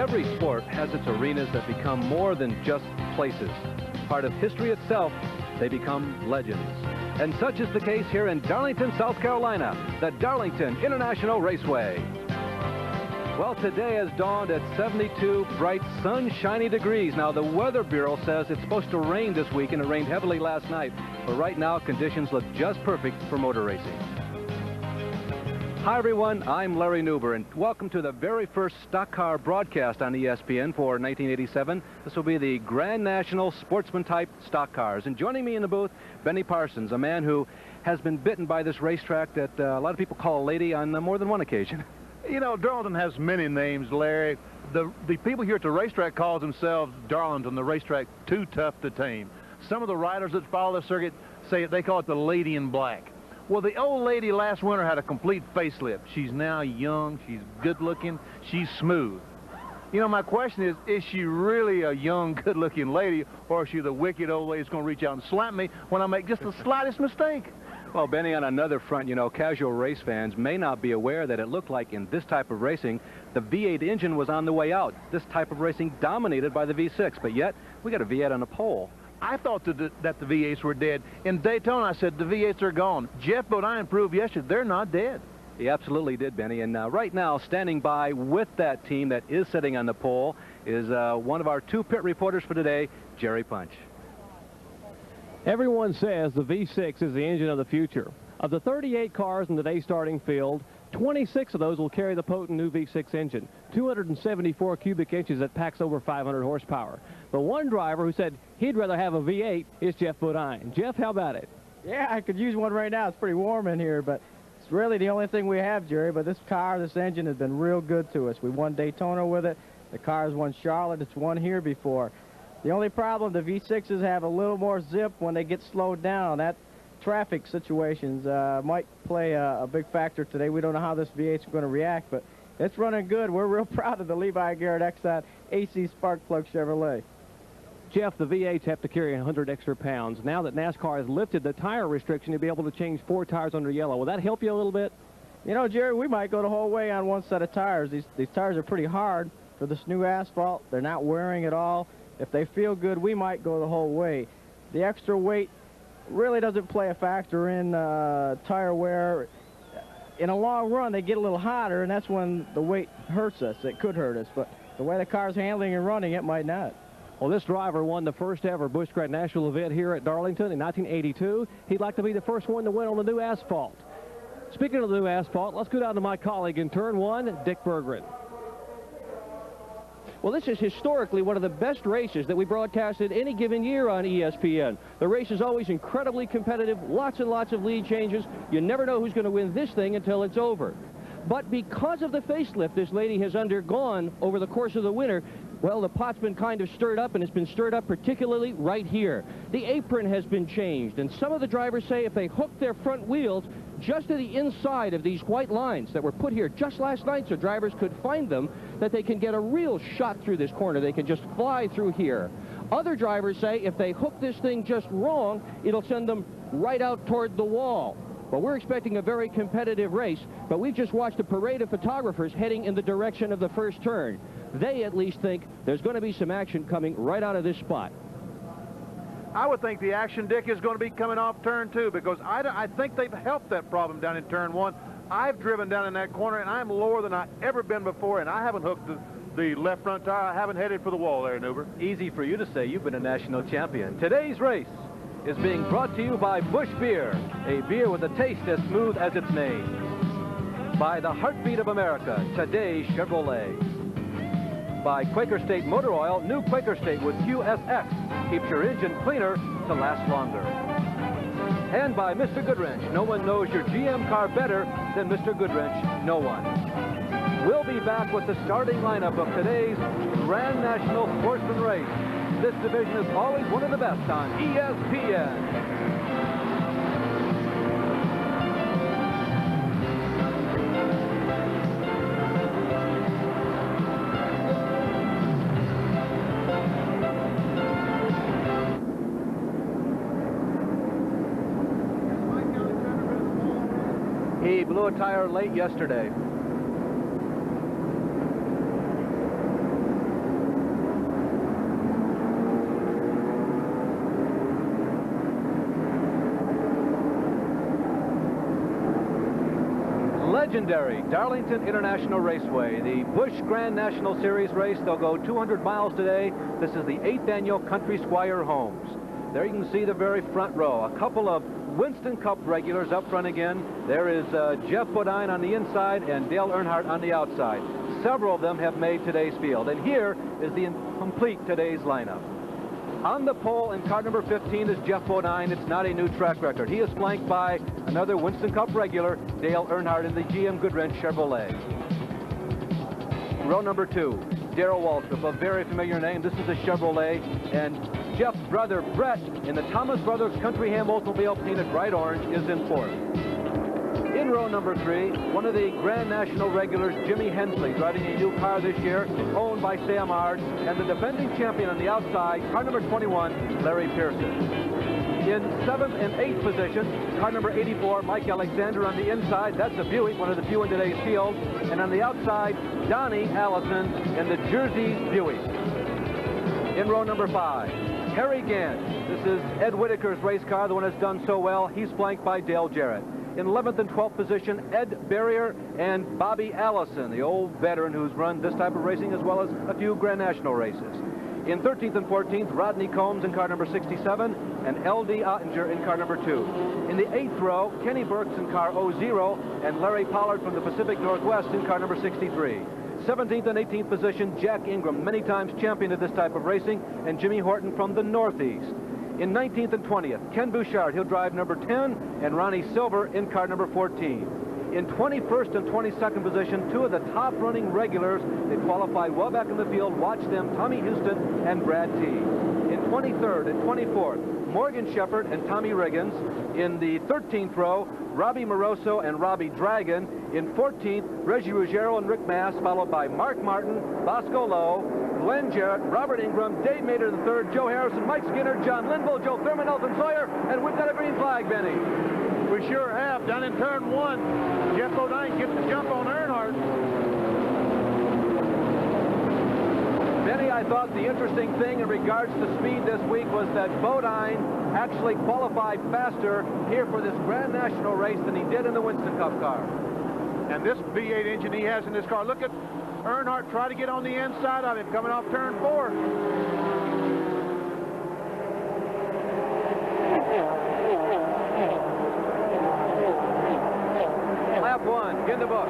Every sport has its arenas that become more than just places. Part of history itself, they become legends. And such is the case here in Darlington, South Carolina, the Darlington International Raceway. Well, today has dawned at 72 bright, sunshiny degrees. Now, the Weather Bureau says it's supposed to rain this week, and it rained heavily last night. But right now, conditions look just perfect for motor racing. Hi, everyone. I'm Larry Newber, and welcome to the very first stock car broadcast on ESPN for 1987. This will be the Grand National Sportsman-type stock cars. And joining me in the booth, Benny Parsons, a man who has been bitten by this racetrack that a lot of people call a lady on more than one occasion. You know, Darlington has many names, Larry. The people here at the racetrack call themselves Darlington, the racetrack too tough to tame. Some of the riders that follow the circuit say they call it the Lady in Black. Well, the old lady last winter had a complete facelift. She's now young, she's good-looking, she's smooth. You know, my question is she really a young, good-looking lady, or is she the wicked old lady that's going to reach out and slap me when I make just the slightest mistake? Well, Benny, on another front, you know, casual race fans may not be aware that it looked like in this type of racing, the V8 engine was on the way out. This type of racing dominated by the V6, but yet we got a V8 on a pole. I thought that the V8s were dead. In Daytona, I said the V8s are gone. Jeff Bodine proved yesterday they're not dead. He absolutely did, Benny. And right now, standing by with that team that is sitting on the pole is one of our two pit reporters for today, Jerry Punch. Everyone says the V6 is the engine of the future. Of the 38 cars in today's starting field, 26 of those will carry the potent new V6 engine, 274 cubic inches that packs over 500 horsepower. But one driver who said he'd rather have a V8 is Jeff Bodine. Jeff, how about it? Yeah, I could use one right now. It's pretty warm in here, but it's really the only thing we have, Jerry. But this car, this engine has been real good to us. We won Daytona with it. The car's won Charlotte. It's won here before. The only problem, the V6s have a little more zip when they get slowed down. That traffic situations might play a big factor today. We don't know how this V8 is going to react, but it's running good. We're real proud of the Levi Garrett Exxon AC Spark Plug Chevrolet. Jeff, the V8s have to carry 100 extra pounds. Now that NASCAR has lifted the tire restriction, you'll be able to change 4 tires under yellow. Will that help you a little bit? You know, Jerry, we might go the whole way on one set of tires. These tires are pretty hard for this new asphalt. They're not wearing at all. If they feel good, we might go the whole way. The extra weight really doesn't play a factor in tire wear. In a long run, they get a little hotter, and that's when the weight hurts us. It could hurt us, but the way the car's handling and running, it might not. Well, this driver won the first ever Busch Grand National event here at Darlington in 1982. He'd like to be the first one to win on the new asphalt. Speaking of the new asphalt, let's go down to my colleague in turn one, Dick Berggren. Well, this is historically one of the best races that we broadcasted any given year on ESPN. The race is always incredibly competitive, lots and lots of lead changes. You never know who's going to win this thing until it's over. But because of the facelift this lady has undergone over the course of the winter, well, the pot's been kind of stirred up, and it's been stirred up particularly right here. The apron has been changed, and some of the drivers say if they hook their front wheels just to the inside of these white lines that were put here just last night so drivers could find them, that they can get a real shot through this corner. They can just fly through here. Other drivers say if they hook this thing just wrong, it'll send them right out toward the wall. Well, we're expecting a very competitive race, but we've just watched a parade of photographers heading in the direction of the first turn. They at least think there's going to be some action coming right out of this spot. I would think the action, Dick, is going to be coming off turn 2, because I think they've helped that problem down in turn 1. I've driven down in that corner, and I'm lower than I've ever been before, and I haven't hooked the left front tire. I haven't headed for the wall there, Newber. Easy for you to say. You've been a national champion. Today's race is being brought to you by Busch Beer, a beer with a taste as smooth as its name. By the heartbeat of America, today's Chevrolet. By Quaker State Motor Oil, new Quaker State with QSX keeps your engine cleaner to last longer. And by Mr. Goodwrench. No one knows your GM car better than Mr. Goodwrench. No one. We'll be back with the starting lineup of today's Grand National Sportsman Race. This division is always one of the best on ESPN. He blew a tire late yesterday. legendary Darlington International Raceway, the Busch Grand National Series race. They'll go 200 miles today. This is the 8th annual Country Squire Homes. There you can see the very front row. A couple of Winston Cup regulars up front again. There is Jeff Bodine on the inside and Dale Earnhardt on the outside. Several of them have made today's field. And here is the complete today's lineup. On the pole in car number 15 is Jeff Bodine. It's not a new track record. He is flanked by another Winston Cup regular, Dale Earnhardt in the GM Goodwrench Chevrolet. Row number 2, Darrell Waltrip, a very familiar name. This is a Chevrolet, and Jeff's brother, Brett, in the Thomas Brothers Country Ham Oldsmobile painted bright orange, is in 4th. In row number 3, one of the Grand National regulars, Jimmy Hensley, driving a new car this year, owned by Sam Ard, and the defending champion on the outside, car number 21, Larry Pearson. In 7th and 8th position, car number 84, Mike Alexander on the inside. That's a Buick, one of the few in today's field. And on the outside, Donnie Allison in the Jersey Buick. In row number 5, Harry Gant. This is Ed Whitaker's race car, the one that's done so well. He's flanked by Dale Jarrett. In 11th and 12th position, Ed Barrier and Bobby Allison, the old veteran who's run this type of racing as well as a few Grand National races. In 13th and 14th, Rodney Combs in car number 67 and L.D. Ottinger in car number 2. In the 8th row, Kenny Burks in car 00 and Larry Pollard from the Pacific Northwest in car number 63. 17th and 18th position, Jack Ingram, many times champion of this type of racing, and Jimmy Horton from the Northeast. In 19th and 20th, Ken Bouchard, he'll drive number 10, and Ronnie Silver in car number 14. In 21st and 22nd position, two of the top-running regulars. They qualified well back in the field. Watch them, Tommy Houston and Brad T. In 23rd and 24th, Morgan Shepherd and Tommy Riggins. In the 13th row, Robbie Moroso and Robbie Dragon. In 14th, Reggie Ruggiero and Rick Mass, followed by Mark Martin, Bosco Lowe, Glenn Jarrett, Robert Ingram, Dave Mater III, Joe Harrison, Mike Skinner, John Linville, Joe Thurman, Elton Sawyer, and we've got a green flag, Benny. We sure have. Down in turn 1, Jeff Bodine gets the jump on Earnhardt. Benny, I thought the interesting thing in regards to speed this week was that Bodine actually qualified faster here for this Grand National race than he did in the Winston Cup car. And this V8 engine he has in this car, look at Earnhardt try to get on the inside of him coming off turn 4. Lap 1 in the books.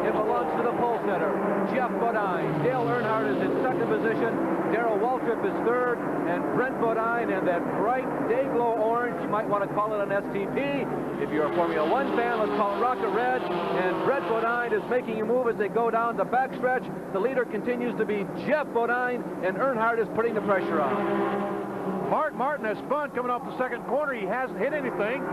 It belongs to the pole setter, Jeff Bodine. Dale Earnhardt is in 2nd position. Darrell Waltrip is 3rd, and Brent Bodine and that bright day-glow orange, you might want to call it an STP. If you're a Formula 1 fan, let's call it Rocket Red. And Brent Bodine is making a move as they go down the backstretch. The leader continues to be Jeff Bodine, and Earnhardt is putting the pressure on. Mark Martin has spun coming off the 2nd corner. He hasn't hit anything.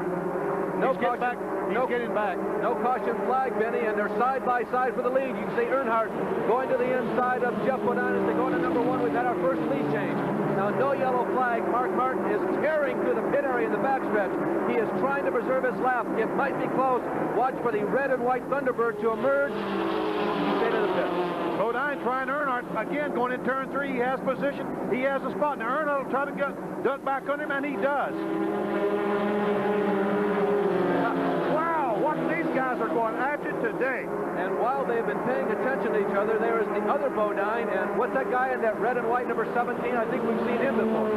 No caution. He's getting back. No caution flag, Benny, and they're side by side for the lead. You can see Earnhardt going to the inside of Jeff Bodine as they go to number 1. We've had our first lead change. Now, no yellow flag. Mark Martin is tearing through the pit area in the backstretch. He is trying to preserve his lap. It might be close. Watch for the red and white Thunderbird to emerge. Stay to the pit. Bodine trying Earnhardt again going in turn 3. He has position. He has a spot. Now Earnhardt will try to duck back on him, and he does. These guys are going at it today. And while they've been paying attention to each other, there is the other Bodine. And what's that guy in that red and white number 17? I think we've seen him before.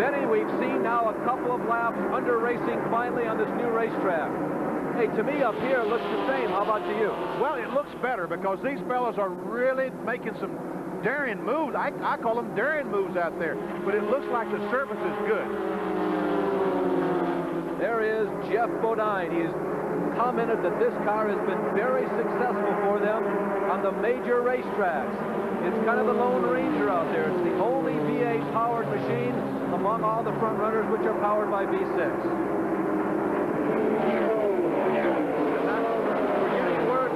Benny, we've seen now a couple of laps under racing finally on this new racetrack. Hey, to me up here, it looks the same. How about to you? Well, it looks better because these fellas are really making some daring moves. I call them daring moves out there, but it looks like the surface is good. There is Jeff Bodine. He's commented that this car has been very successful for them on the major racetracks. It's kind of the Lone Ranger out there. It's the only V8 powered machine among all the front runners which are powered by V6.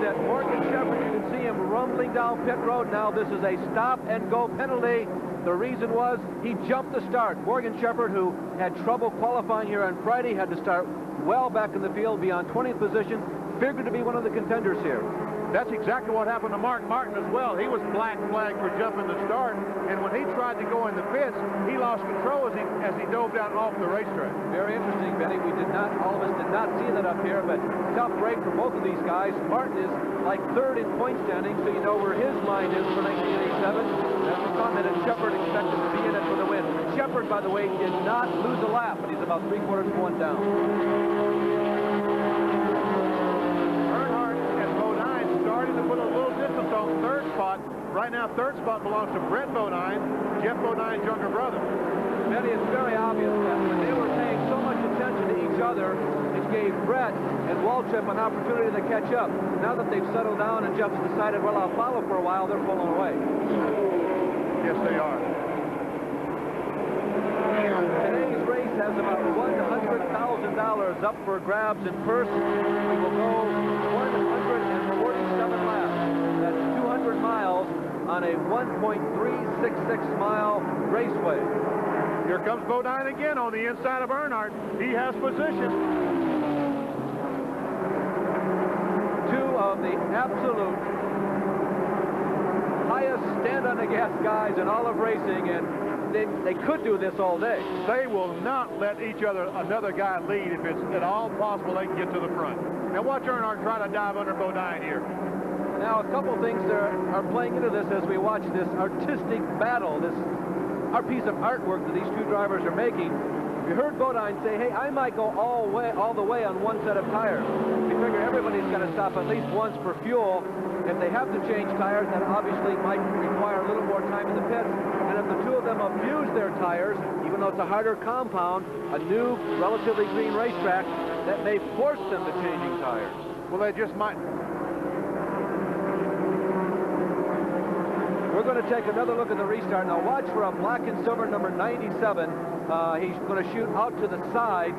That Morgan Shepherd, you can see him rumbling down pit road now. This is a stop-and-go penalty. The reason was he jumped the start. Morgan Shepherd, who had trouble qualifying here on Friday, had to start well back in the field, be on 20th position, figured to be one of the contenders here. That's exactly what happened to Mark Martin as well. He was black flagged for jumping the start, and when he tried to go in the pits, he lost control as as he dove down off the racetrack. Very interesting, Benny. All of us did not see that up here, but tough break for both of these guys. Martin is like third in point standing, so you know where his line is for 1987. As we commented, Shepard expected to be in it for the win. Shepard, by the way, did not lose a lap, but he's about 3/4 of one down. Earnhardt and Bodine starting to put a little distance on third spot. Right now, third spot belongs to Brett Bodine, Jeff Bodine's younger brother. Benny, it's very obvious that when they were paying so much attention to each other, it gave Brett and Waltrip an opportunity to catch up. Now that they've settled down and Jeff's decided, well, I'll follow for a while, they're pulling away. Yes, they are. Today's race has about $100,000 up for grabs in purse. We will go 147 laps. That's 200 miles on a 1.366-mile raceway. Here comes Bodine again on the inside of Earnhardt. He has position. Two of the absolute highest stand-on-the-gas guys in all of racing, and they could do this all day. They will not let another guy lead if it's at all possible they can get to the front. Now watch Earnhardt try to dive under Bodine here. Now, a couple things that are playing into this as we watch this artistic battle, our piece of artwork that these two drivers are making. You heard Bodine say, hey, I might go all the way on one set of tires. You figure everybody's going to stop at least once for fuel. If they have to change tires, that obviously might require a little more time in the pits. And if the two of them abuse their tires, even though it's a harder compound, a new, relatively green racetrack, that may force them to changing tires. Well, they just might. We're going to take another look at the restart. Now watch for a black and silver number 97. He's going to shoot out to the side.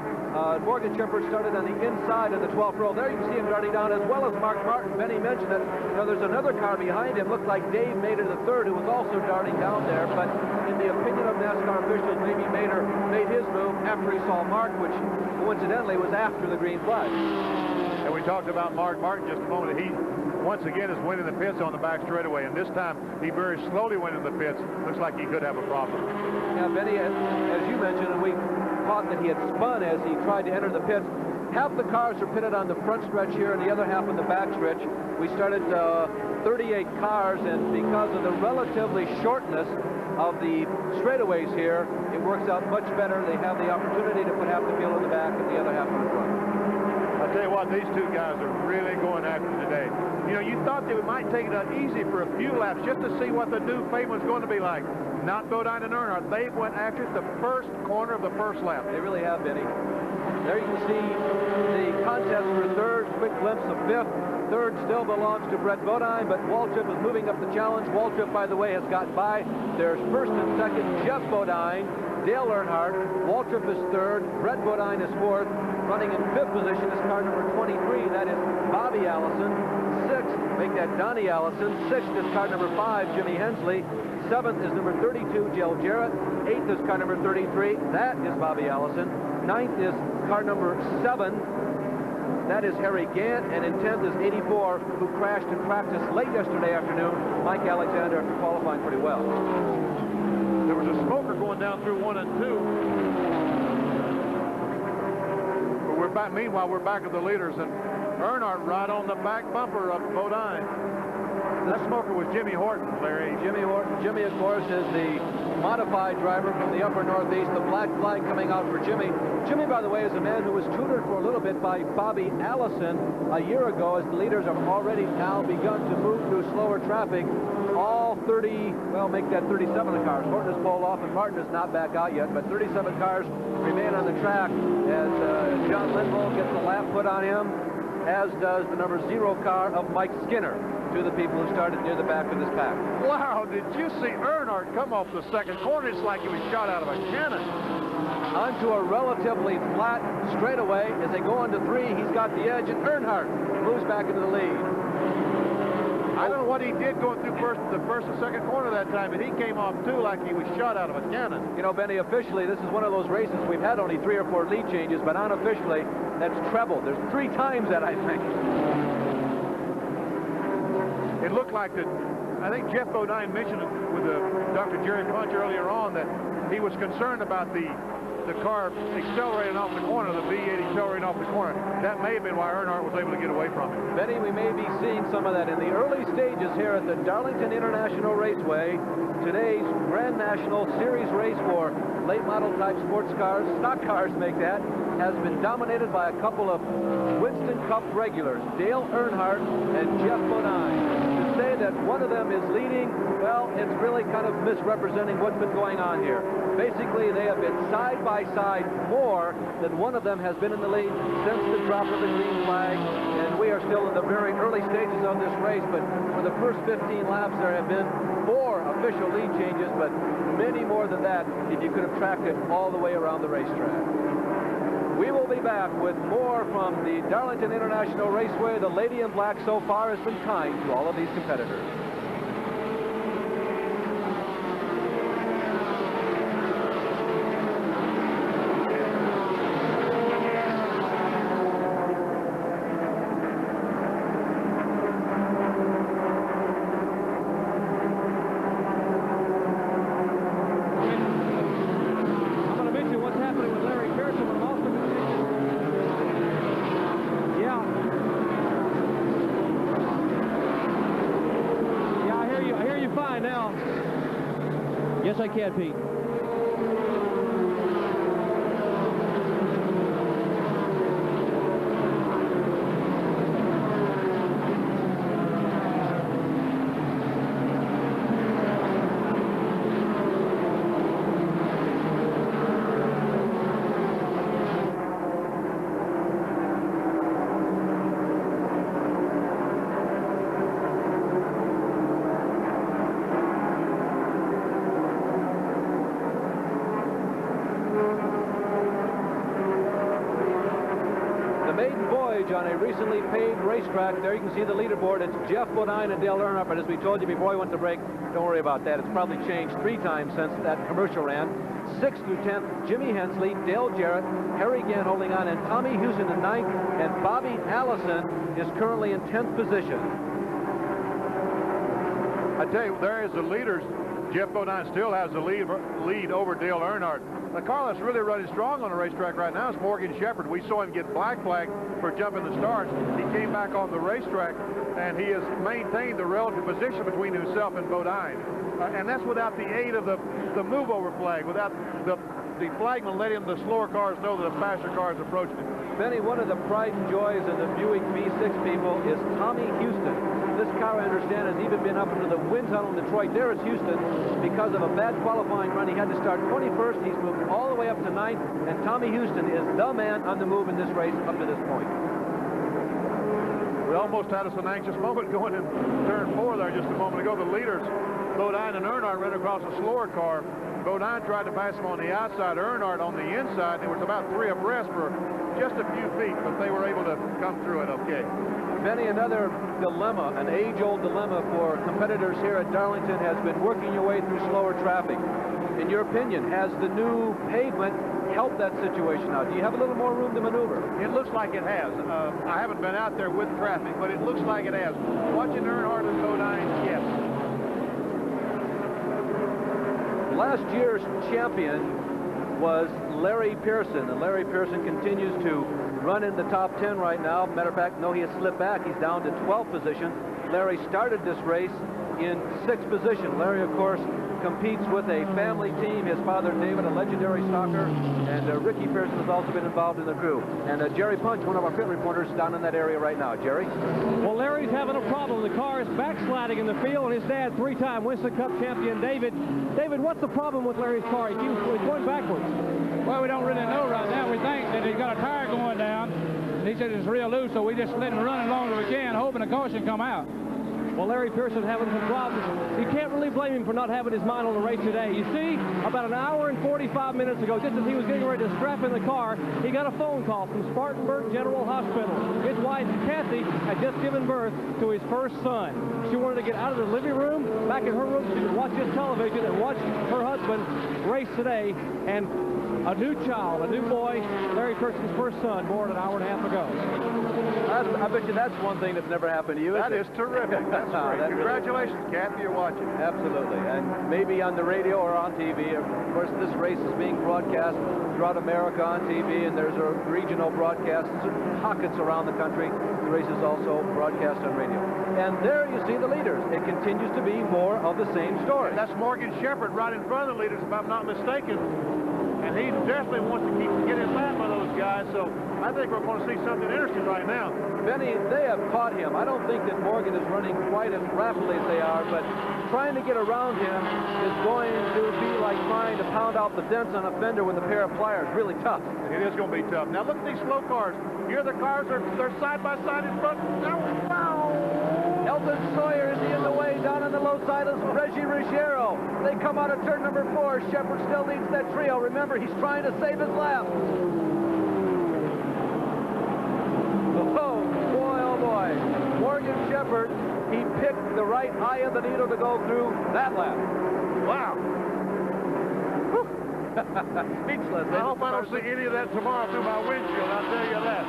Morgan Shepard started on the inside of the 12th row. There you can see him darting down, as well as Mark Martin. Benny mentioned that there's another car behind him. Looked like Dave Mader III, who was also darting down there. But in the opinion of NASCAR officials, maybe Mader made his move after he saw Mark, which coincidentally was after the green flag. And we talked about Mark Martin just a moment. He once again is winning the pits on the back straightaway, and this time he very slowly went in the pits. Looks like he could have a problem. Yeah, Benny, as you mentioned, and we caught that he had spun as he tried to enter the pits. Half the cars are pitted on the front stretch here and the other half on the back stretch. We started 38 cars, and because of the relatively shortness of the straightaways here, it works out much better. They have the opportunity to put half the field in the back and the other half in the front. I'll tell you what, these two guys are really going after it today. You know, you thought they might take it easy for a few laps just to see what the new pavement was going to be like. Not Bodine and Earnhardt. They went after it the first corner of the first lap. They really have, Benny. There you can see the contest for third, quick glimpse of fifth. Third still belongs to Brett Bodine, but Waltrip is moving up the challenge. Waltrip, by the way, has gotten by. There's first and second, Jeff Bodine, Dale Earnhardt. Waltrip is third, Brett Bodine is fourth. Running in fifth position is car number 23, that is Bobby Allison. Sixth, make that Donnie Allison. Sixth is car number 5, Jimmy Hensley. Seventh is number 32, Jill Jarrett. Eighth is car number 33, that is Bobby Allison. Ninth is car number 7, that is Harry Gant. And in 10th is 84, who crashed in practice late yesterday afternoon, Mike Alexander, after qualifying pretty well. There was a smoker going down through 1 and 2. We're back. Meanwhile, we're back at the leaders, and Earnhardt right on the back bumper of Bodine. That smoker was Jimmy Horton, Larry. Jimmy Horton. Jimmy, of course, is the modified driver from the upper Northeast. The black flag coming out for Jimmy. Jimmy, by the way, is a man who was tutored for a little bit by Bobby Allison a year ago, as the leaders have already now begun to move through slower traffic. All 30, well, make that 37 of cars. Horton is pulled off, and Martin is not back out yet, but 37 cars remain on the track as John Linville gets a lap put on him, as does the number 0 car of Mike Skinner, two of the people who started near the back of this pack. Wow, did you see Earnhardt come off the second corner? It's like he was shot out of a cannon. Onto a relatively flat straightaway. As they go into 3, he's got the edge, and Earnhardt moves back into the lead. I don't know what he did going through the first and second corner that time, but he came off too like he was shot out of a cannon. You know, Benny, officially, this is one of those races we've had only 3 or 4 lead changes, but unofficially, that's treble. There's 3 times that, I think. It looked like that. I think Jeff Bodine mentioned it with Dr. Jerry Punch earlier on, that he was concerned about the the car accelerating off the corner, the V8 accelerating off the corner. That may have been why Earnhardt was able to get away from it. Benny, we may be seeing some of that in the early stages here at the Darlington International Raceway. Today's Grand National Series race for late model type sports cars, stock cars make that, has been dominated by a couple of Winston Cup regulars, Dale Earnhardt and Jeff Bodine. To say that one of them is leading, well, it's really kind of misrepresenting what's been going on here. Basically, they have been side by side more than one of them has been in the lead since the drop of the green flag, and we are still in the very early stages of this race, but for the first 15 laps there have been 4 official lead changes, but many more than that if you could have tracked it all the way around the racetrack. We will be back with more from the Darlington International Raceway. The lady in black so far has been kind to all of these competitors. Yes, I can, Pete. On a recently paved racetrack. There you can see the leaderboard. It's Jeff Bodine and Dale Earnhardt, but as we told you before we went to break, don't worry about that. It's probably changed 3 times since that commercial ran. 6th through 10th, Jimmy Hensley, Dale Jarrett, Harry Gant holding on, and Tommy Houston in 9th, and Bobby Allison is currently in 10th position. I tell you, there is the leaders. Jeff Bodine still has the lead over Dale Earnhardt. The car that's really running strong on the racetrack right now is Morgan Shepherd. We saw him get black flag for jumping the starts. He came back on the racetrack, and he has maintained the relative position between himself and Bodine. And that's without the aid of the move-over flag, without the flagman letting the slower cars know that a faster car is approaching him. Benny, one of the pride and joys of the Buick V6 people is Tommy Houston. This car, I understand, has even been up into the wind tunnel in Detroit. There is Houston. Because of a bad qualifying run, he had to start 21st. He's moved all the way up to 9th, and Tommy Houston is the man on the move in this race up to this point. We almost had us an anxious moment going in turn 4 there just a moment ago. The leaders, Bodine and Earnhardt, ran across a slower car. Bodine tried to pass him on the outside, Earnhardt on the inside. It was about 3 abreast for just a few feet, but they were able to come through it okay. Benny, another dilemma, an age-old dilemma for competitors here at Darlington has been working your way through slower traffic. In your opinion, has the new pavement helped that situation out? Do you have a little more room to maneuver? It looks like it has. I haven't been out there with traffic, but it looks like it has. Watching Earnhardt and Bodine, yes. Last year's champion was Larry Pearson, and Larry Pearson continues to run in the top 10 right now. Matter of fact, no, he has slipped back. He's down to 12th position. Larry started this race in 6th position. Larry, of course, competes with a family team. His father, David, a legendary stalker, and Ricky Pearson has also been involved in the crew. And Jerry Punch, one of our pit reporters, down in that area right now. Jerry? Well, Larry's having a problem. The car is backsliding in the field, and his dad, 3-time Winston Cup champion, David. David, what's the problem with Larry's car? He's going backwards. Well, we don't really know right now. We think that he's got a tire going down. And he said it's real loose, so we just let him run as long as we can, hoping the caution come out. Well, Larry Pearson having some problems. You can't really blame him for not having his mind on the race today. You see, about an hour and 45 minutes ago, just as he was getting ready to strap in the car, he got a phone call from Spartanburg General Hospital. His wife, Kathy, had just given birth to his first son. She wanted to get out of the living room, back in her room, so she could watch his television and watch her husband race today. And A new child, a new boy, Larry Kirksey's first son, born an hour and a half ago. I bet you that's one thing that's never happened to you. That is terrific. That's great. That Congratulations, Kathy, you're watching. Absolutely, and maybe on the radio or on TV. Of course, this race is being broadcast throughout America on TV, and there's a regional broadcast, pockets around the country. The race is also broadcast on radio. And there you see the leaders. It continues to be more of the same story. And that's Morgan Shepherd right in front of the leaders, if I'm not mistaken. And he definitely wants to get his lap on those guys, so I think we're going to see something interesting right now. Benny, they have caught him. I don't think that Morgan is running quite as rapidly as they are, but trying to get around him is going to be like trying to pound out the dents on a fender with a pair of pliers. Really tough. It is going to be tough. Now look at these slow cars. Here the cars they're side by side in front. Wow! Elton Sawyer is in the way. Down on the low side is Reggie Ruggiero. They come out of turn number 4. Shepherd still leads that trio. Remember, he's trying to save his lap. Oh, boy, oh, boy. Morgan Shepherd, he picked the right eye of the needle to go through that lap. Wow. Speechless. I hope I don't see any of that tomorrow through my windshield, I'll tell you that.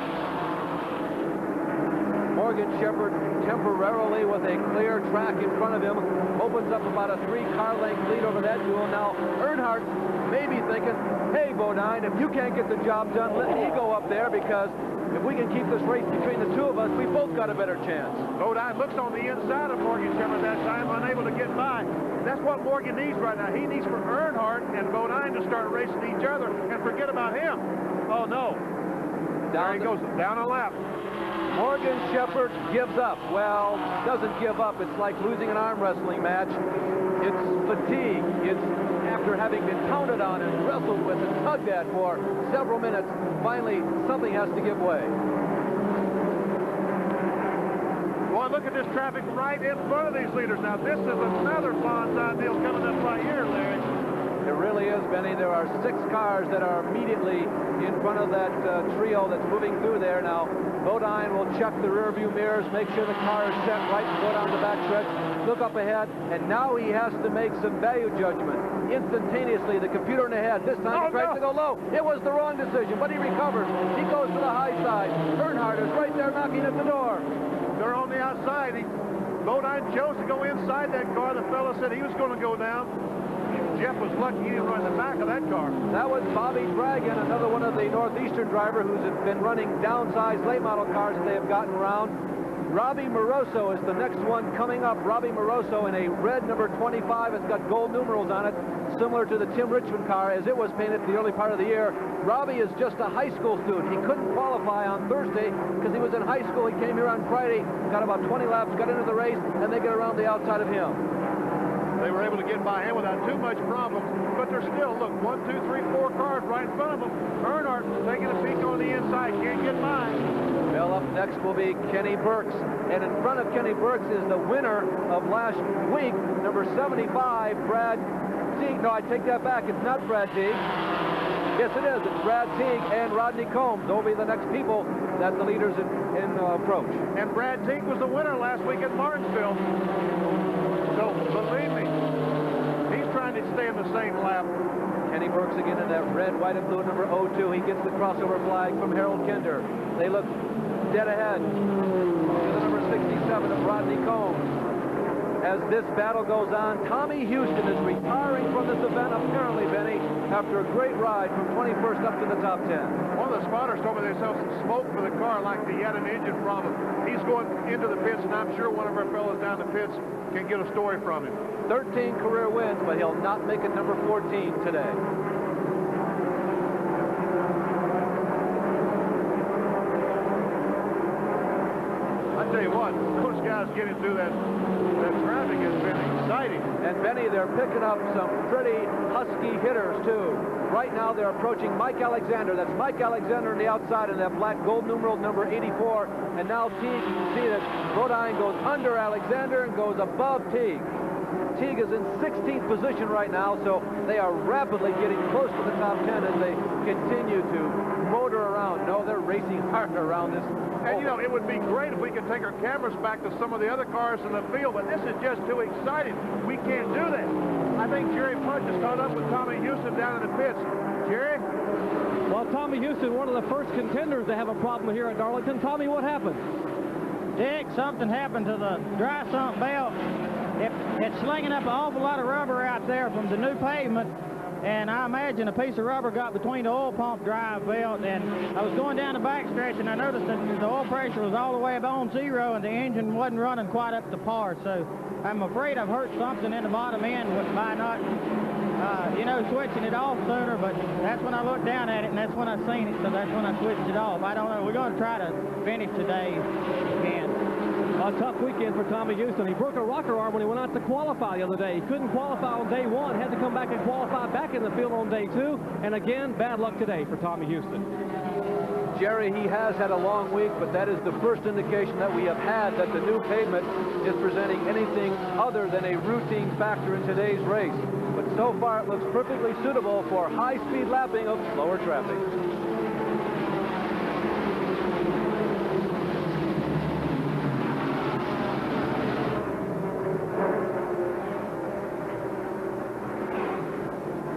Morgan Shepherd temporarily with a clear track in front of him opens up about a 3-car length lead over that duel. Now Earnhardt may be thinking, hey Bodine, if you can't get the job done, let me go up there, because if we can keep this race between the two of us, we both got a better chance. Bodine looks on the inside of Morgan Shepherd that time, unable to get by. That's what Morgan needs right now. He needs for Earnhardt and Bodine to start racing each other and forget about him. Oh no. There he goes, down a lap. Morgan Shepherd gives up. Well, doesn't give up. It's like losing an arm wrestling match. It's fatigue. It's after having been pounded on and wrestled with and tugged at for several minutes, finally something has to give way. Boy, look at this traffic right in front of these leaders. Now, this is another bonsai deal coming up right here, Larry. It really is, Benny. There are 6 cars that are immediately in front of that trio that's moving through there. Now, Bodine will check the rear view mirrors, make sure the car is set right and go down the back stretch, look up ahead, and now he has to make some value judgment. Instantaneously, the computer in the head. This time he tries to go low. It was the wrong decision, but he recovers. He goes to the high side. Earnhardt is right there knocking at the door. They're on the outside. Bodine chose to go inside that car. The fellow said he was going to go down. Jeff was lucky he didn't run the back of that car. That was Bobby Dragon, another one of the Northeastern driver who's been running downsized late model cars that they have gotten around. Robbie Moroso is the next one coming up. Robbie Moroso in a red number 25. It's got gold numerals on it, similar to the Tim Richmond car as it was painted the early part of the year. Robbie is just a high school student. He couldn't qualify on Thursday because he was in high school. He came here on Friday, got about 20 laps, got into the race, and they get around the outside of him. They were able to get by him without too much problem, but they're still, look, 1, 2, 3, 4 cars right in front of them. Earnhardt taking a peek on the inside, can't get by. Well, up next will be Kenny Burks, and in front of Kenny Burks is the winner of last week, number 75, Brad Teague. No, I take that back. It's not Brad Teague. Yes, it is. It's Brad Teague and Rodney Combs. They'll be the next people that the leaders in approach. And Brad Teague was the winner last week at Martinsville. So, believe me, he's trying to stay in the same lap. Kenny Burks again in that red, white, and blue number 02. He gets the crossover flag from Harold Kinder. They look dead ahead to the number 67 of Rodney Combs. As this battle goes on, Tommy Houston is retiring from this event, apparently, Benny, after a great ride from 21st up to the top 10. One of the spotters told me they saw some smoke for the car, like he had an engine problem. He's going into the pits, and I'm sure one of our fellows down the pits can get a story from him. 13 career wins, but he'll not make it number 14 today. I tell you what, those guys getting through that traffic has been exciting. And Benny, they're picking up some pretty husky hitters too. Right now they're approaching Mike Alexander. That's Mike Alexander on the outside in that black gold numeral number 84. And now Teague, you can see that Bodine goes under Alexander and goes above Teague. Teague is in 16th position right now, so they are rapidly getting close to the top 10 as they continue to motor around. No, they're racing hard around this. And, you know, it would be great if we could take our cameras back to some of the other cars in the field, but this is just too exciting. We can't do that. I think Jerry Punch has caught up with Tommy Houston down in the pits. Jerry? Well, Tommy Houston, one of the first contenders to have a problem here at Darlington. Tommy, what happened? Dick, something happened to the dry sump belt. It's slinging up an awful lot of rubber out there from the new pavement, and I imagine a piece of rubber got between the oil pump drive belt, and I was going down the backstretch, and I noticed that the oil pressure was all the way on zero, and the engine wasn't running quite up to par, so I'm afraid I've hurt something in the bottom end by not, switching it off sooner, but that's when I looked down at it, and that's when I seen it, so that's when I switched it off. I don't know. We're going to try to finish today again. A tough weekend for Tommy Houston. He broke a rocker arm when he went out to qualify the other day. He couldn't qualify on day one, had to come back and qualify back in the field on day two, and again, bad luck today for Tommy Houston. Jerry, he has had a long week, but that is the first indication that we have had that the new pavement is presenting anything other than a routine factor in today's race. But so far, it looks perfectly suitable for high-speed lapping of slower traffic.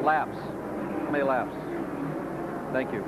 Laps. How many laps? Thank you.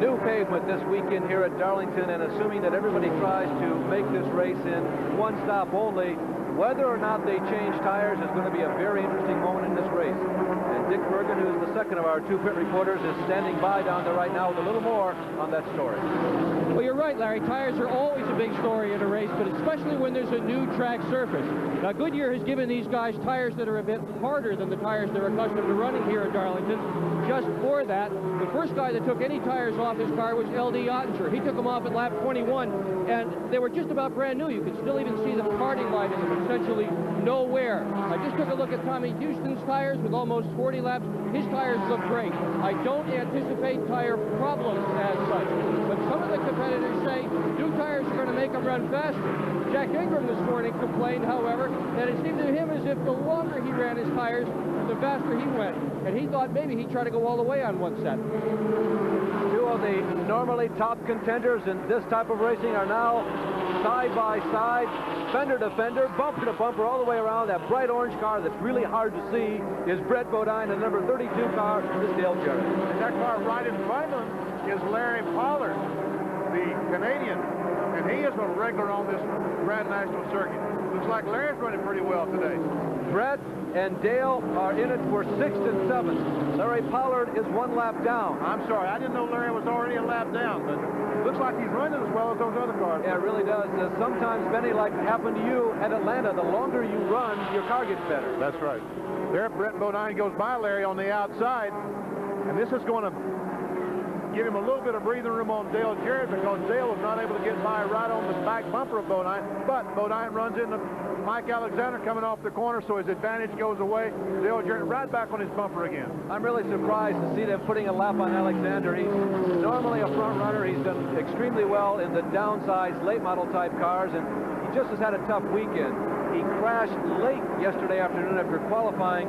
New pavement this weekend here at Darlington, and assuming that everybody tries to make this race in one stop only, whether or not they change tires is going to be a very interesting moment in this race. And Dick Bergen, who is the second of our two pit reporters, is standing by down there right now with a little more on that story. Well, you're right, Larry. Tires are always a big story in a race, but especially when there's a new track surface. Now, Goodyear has given these guys tires that are a bit harder than the tires they're accustomed to running here at Darlington. Just for that, the first guy that took any tires off his car was L.D. Ottinger. He took them off at lap 21, and they were just about brand new. You could still even see the parting light in them, essentially nowhere. I just took a look at Tommy Houston's tires with almost 40 laps. His tires look great. I don't anticipate tire problems as such, but some of the competitors say new tires are going to make them run faster. Jack Ingram this morning complained, however, that it seemed to him as if the longer he ran his tires, the faster he went, and he thought maybe he'd try to go all the way on one set. Two of the normally top contenders in this type of racing are now side by side, fender to fender, bumper to bumper, all the way around. That bright orange car that's really hard to see is Brett Bodine, and number 32 car is Dale Jarrett. And that car right in front of him is Larry Pollard, the Canadian, and he is a regular on this Grand National circuit. Looks like Larry's running pretty well today. Brett and Dale are in it for 6th and 7th. Larry Pollard is one lap down. I'm sorry, I didn't know Larry was already a lap down, but looks like he's running as well as those other cars. Yeah, it really does. Sometimes, Benny, like happened to you at Atlanta, the longer you run, your car gets better. That's right. There, Brett Bodine goes by Larry on the outside, and this is going to give him a little bit of breathing room on Dale Jarrett, because Dale was not able to get by right on the back bumper of Bodine, but Bodine runs into Mike Alexander coming off the corner, so his advantage goes away. Dale Jarrett right back on his bumper again. I'm really surprised to see them putting a lap on Alexander. He's normally a front runner. He's done extremely well in the downsized late model type cars, and he just has had a tough weekend. He crashed late yesterday afternoon after qualifying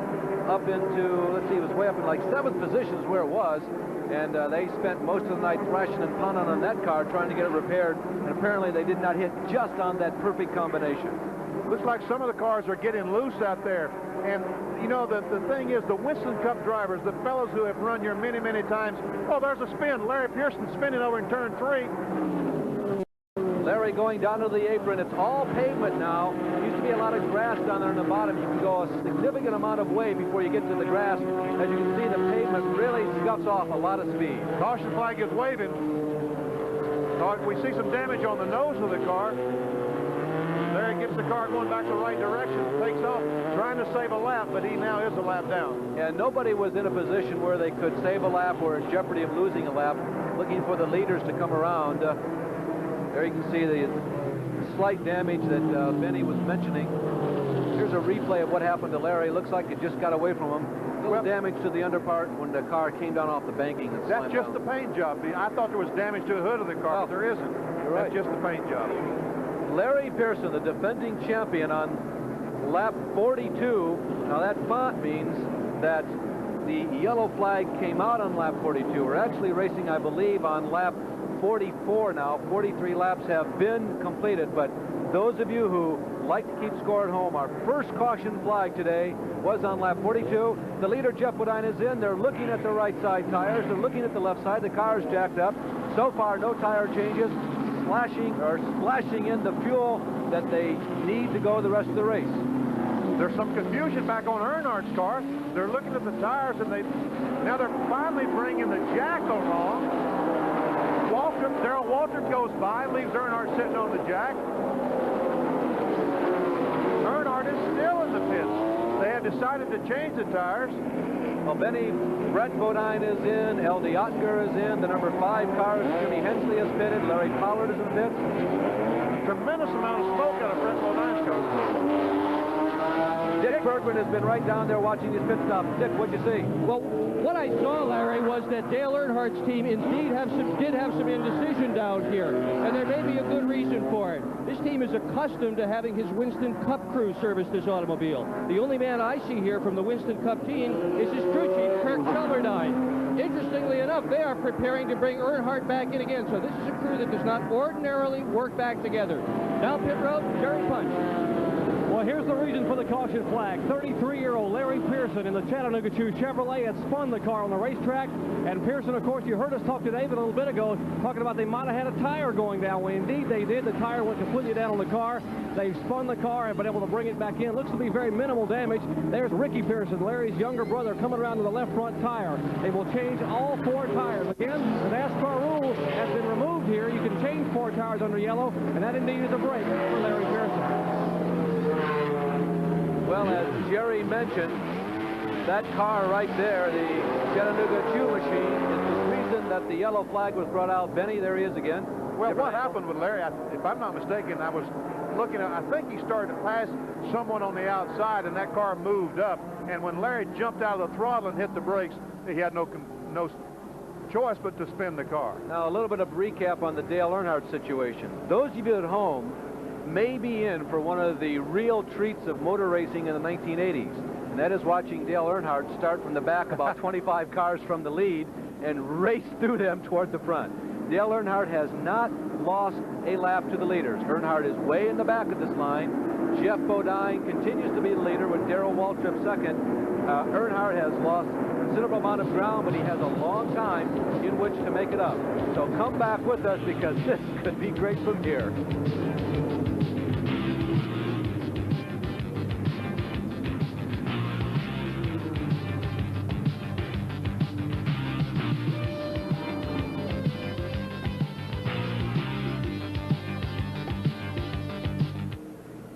up into, let's see, he was way up in like 7th position is where it was. And they spent most of the night thrashing and pounding on that car trying to get it repaired, and apparently they did not hit just on that perfect combination. Looks like some of the cars are getting loose out there. And, you know, the thing is, the Winston Cup drivers, the fellows who have run here many, many times, oh, there's a spin. Larry Pearson spinning over in turn 3. Larry going down to the apron. It's all pavement now. There used to be a lot of grass down there in the bottom. You can go a significant amount of way before you get to the grass. As you can see, the pavement really scuffs off a lot of speed. Caution flag is waving. We see some damage on the nose of the car. Larry gets the car going back the right direction, takes off, trying to save a lap, but he now is a lap down. And nobody was in a position where they could save a lap or in jeopardy of losing a lap, looking for the leaders to come around. There you can see the slight damage that Benny was mentioning. Here's a replay of what happened to Larry. Looks like it just got away from him. A little damage to the underpart when the car came down off the banking. And that's just the paint job. I thought there was damage to the hood of the car, but there isn't. You're right. That's just the paint job. Larry Pearson, the defending champion on lap 42. Now that font means that the yellow flag came out on lap 42. We're actually racing, I believe, on lap 44 now. 43 laps have been completed, but those of you who like to keep score at home, our first caution flag today was on lap 42. The leader, Jeff Bodine, is in. They're looking at the right side tires. They're looking at the left side. The car is jacked up. So far, no tire changes. Splashing in the fuel that they need to go the rest of the race. There's some confusion back on Earnhardt's car. They're looking at the tires, and now they're finally bringing the jack along. Darrell Waltrip goes by, leaves Earnhardt sitting on the jack. Earnhardt is still in the pits. They have decided to change the tires. Well, Brett Bodine is in, L.D. Oettinger is in, the number 5 car, Jimmy Hensley is pitted, Larry Pollard is in the pits. Tremendous amount of smoke out of Brett Bodine's car. Dick Bergman has been right down there watching his pit stop. Dick, what'd you see? Well, what I saw, Larry, was that Dale Earnhardt's team indeed did have some indecision down here, and there may be a good reason for it. This team is accustomed to having his Winston Cup crew service this automobile. The only man I see here from the Winston Cup team is his crew chief, Kirk Shelmerdine. Interestingly enough, they are preparing to bring Earnhardt back in again, so this is a crew that does not ordinarily work back together. Now pit road, Jerry Punch. Well, here's the reason for the caution flag. 33-year-old Larry Pearson in the Chattanooga 2 Chevrolet had spun the car on the racetrack. And Pearson, of course, you heard us talk to David a little bit ago, talking about they might have had a tire going down. Well, indeed they did. The tire went completely down on the car. They've spun the car and been able to bring it back in. Looks to be very minimal damage. There's Ricky Pearson, Larry's younger brother, coming around to the left front tire. They will change all 4 tires. Again, the NASCAR rule has been removed here. You can change 4 tires under yellow, and that indeed is a break for Larry Pearson. Well, as Jerry mentioned, that car right there, the Chattanooga 2 machine, is the reason that the yellow flag was brought out. Benny, there he is again. Well, what happened with Larry, if I'm not mistaken, I was looking at, I think he started to pass someone on the outside, and that car moved up. And when Larry jumped out of the throttle and hit the brakes, he had no choice but to spin the car. Now, a little bit of recap on the Dale Earnhardt situation. Those of you at home may be in for one of the real treats of motor racing in the 1980s, and that is watching Dale Earnhardt start from the back about 25 cars from the lead and race through them toward the front. Dale Earnhardt has not lost a lap to the leaders. Earnhardt is way in the back of this line. Jeff Bodine continues to be the leader with Darrell Waltrip second. Earnhardt has lost a considerable amount of ground, but he has a long time in which to make it up. So come back with us, because this could be great from here.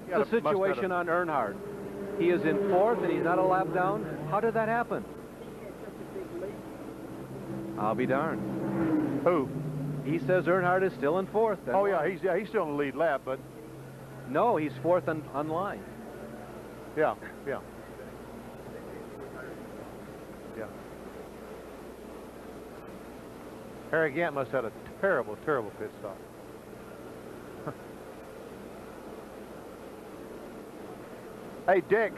The situation on Earnhardt. He is in 4th and he's not a lap down. How did that happen? I'll be darned. Who? He says Earnhardt is still in 4th. Oh, yeah, he's still in the lead lap, but... No, he's 4th on line. Yeah. Harry Gant must have had a terrible, terrible pit stop. Hey, Dick,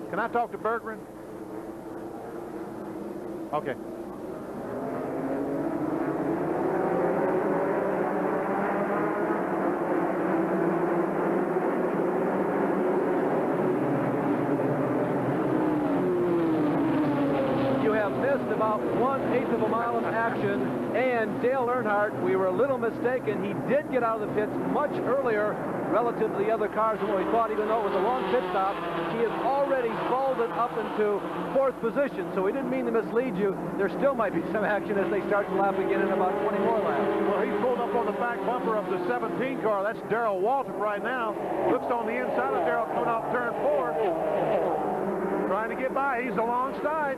can I talk to Bergman? Okay. missed about 1/8 of a mile of action, and Dale Earnhardt, we were a little mistaken. He did get out of the pits much earlier relative to the other cars than what we thought, even though it was a long pit stop. He has already vaulted up into 4th position, so we didn't mean to mislead you. There still might be some action as they start the lap again in about 20 more laps. Well, he's pulled up on the back bumper of the 17 car. That's Darrell Waltrip right now. Looks on the inside of Darrell coming off turn 4. Trying to get by. He's alongside.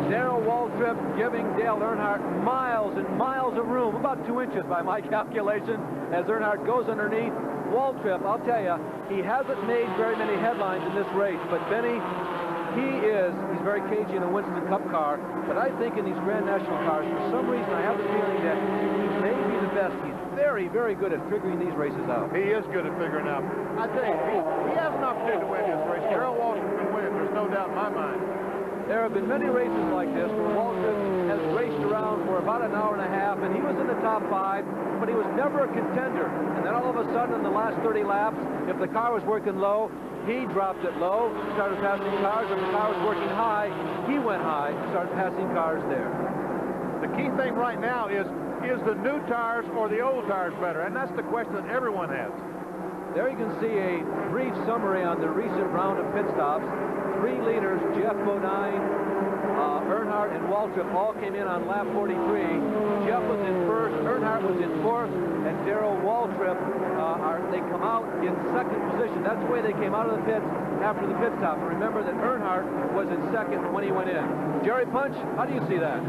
Darrell Waltrip giving Dale Earnhardt miles and miles of room, about 2 inches by my calculation, as Earnhardt goes underneath. Waltrip, I'll tell you, he hasn't made very many headlines in this race, but Benny, he's very cagey in a Winston Cup car, but I think in these Grand National cars, for some reason, I have the feeling that he may be the best. He's very, very good at figuring these races out. He is good at figuring out. I think he has an opportunity to win this race. Darrell Waltrip can win. There's no doubt in my mind. There have been many races like this where Waltrip has raced around for about an hour and a half, and he was in the top 5, but he was never a contender. And then all of a sudden, in the last 30 laps, if the car was working low, he dropped it low, started passing cars. If the car was working high, he went high, started passing cars there. The key thing right now is the new tires or the old tires better? And that's the question that everyone has. There you can see a brief summary on the recent round of pit stops. 3 leaders, Jeff Bodine, Earnhardt, and Waltrip all came in on lap 43. Jeff was in 1st, Earnhardt was in 4th, and Darrell Waltrip, they come out in 2nd position. That's the way they came out of the pits after the pit stop. And remember that Earnhardt was in 2nd when he went in. Jerry Punch, how do you see that?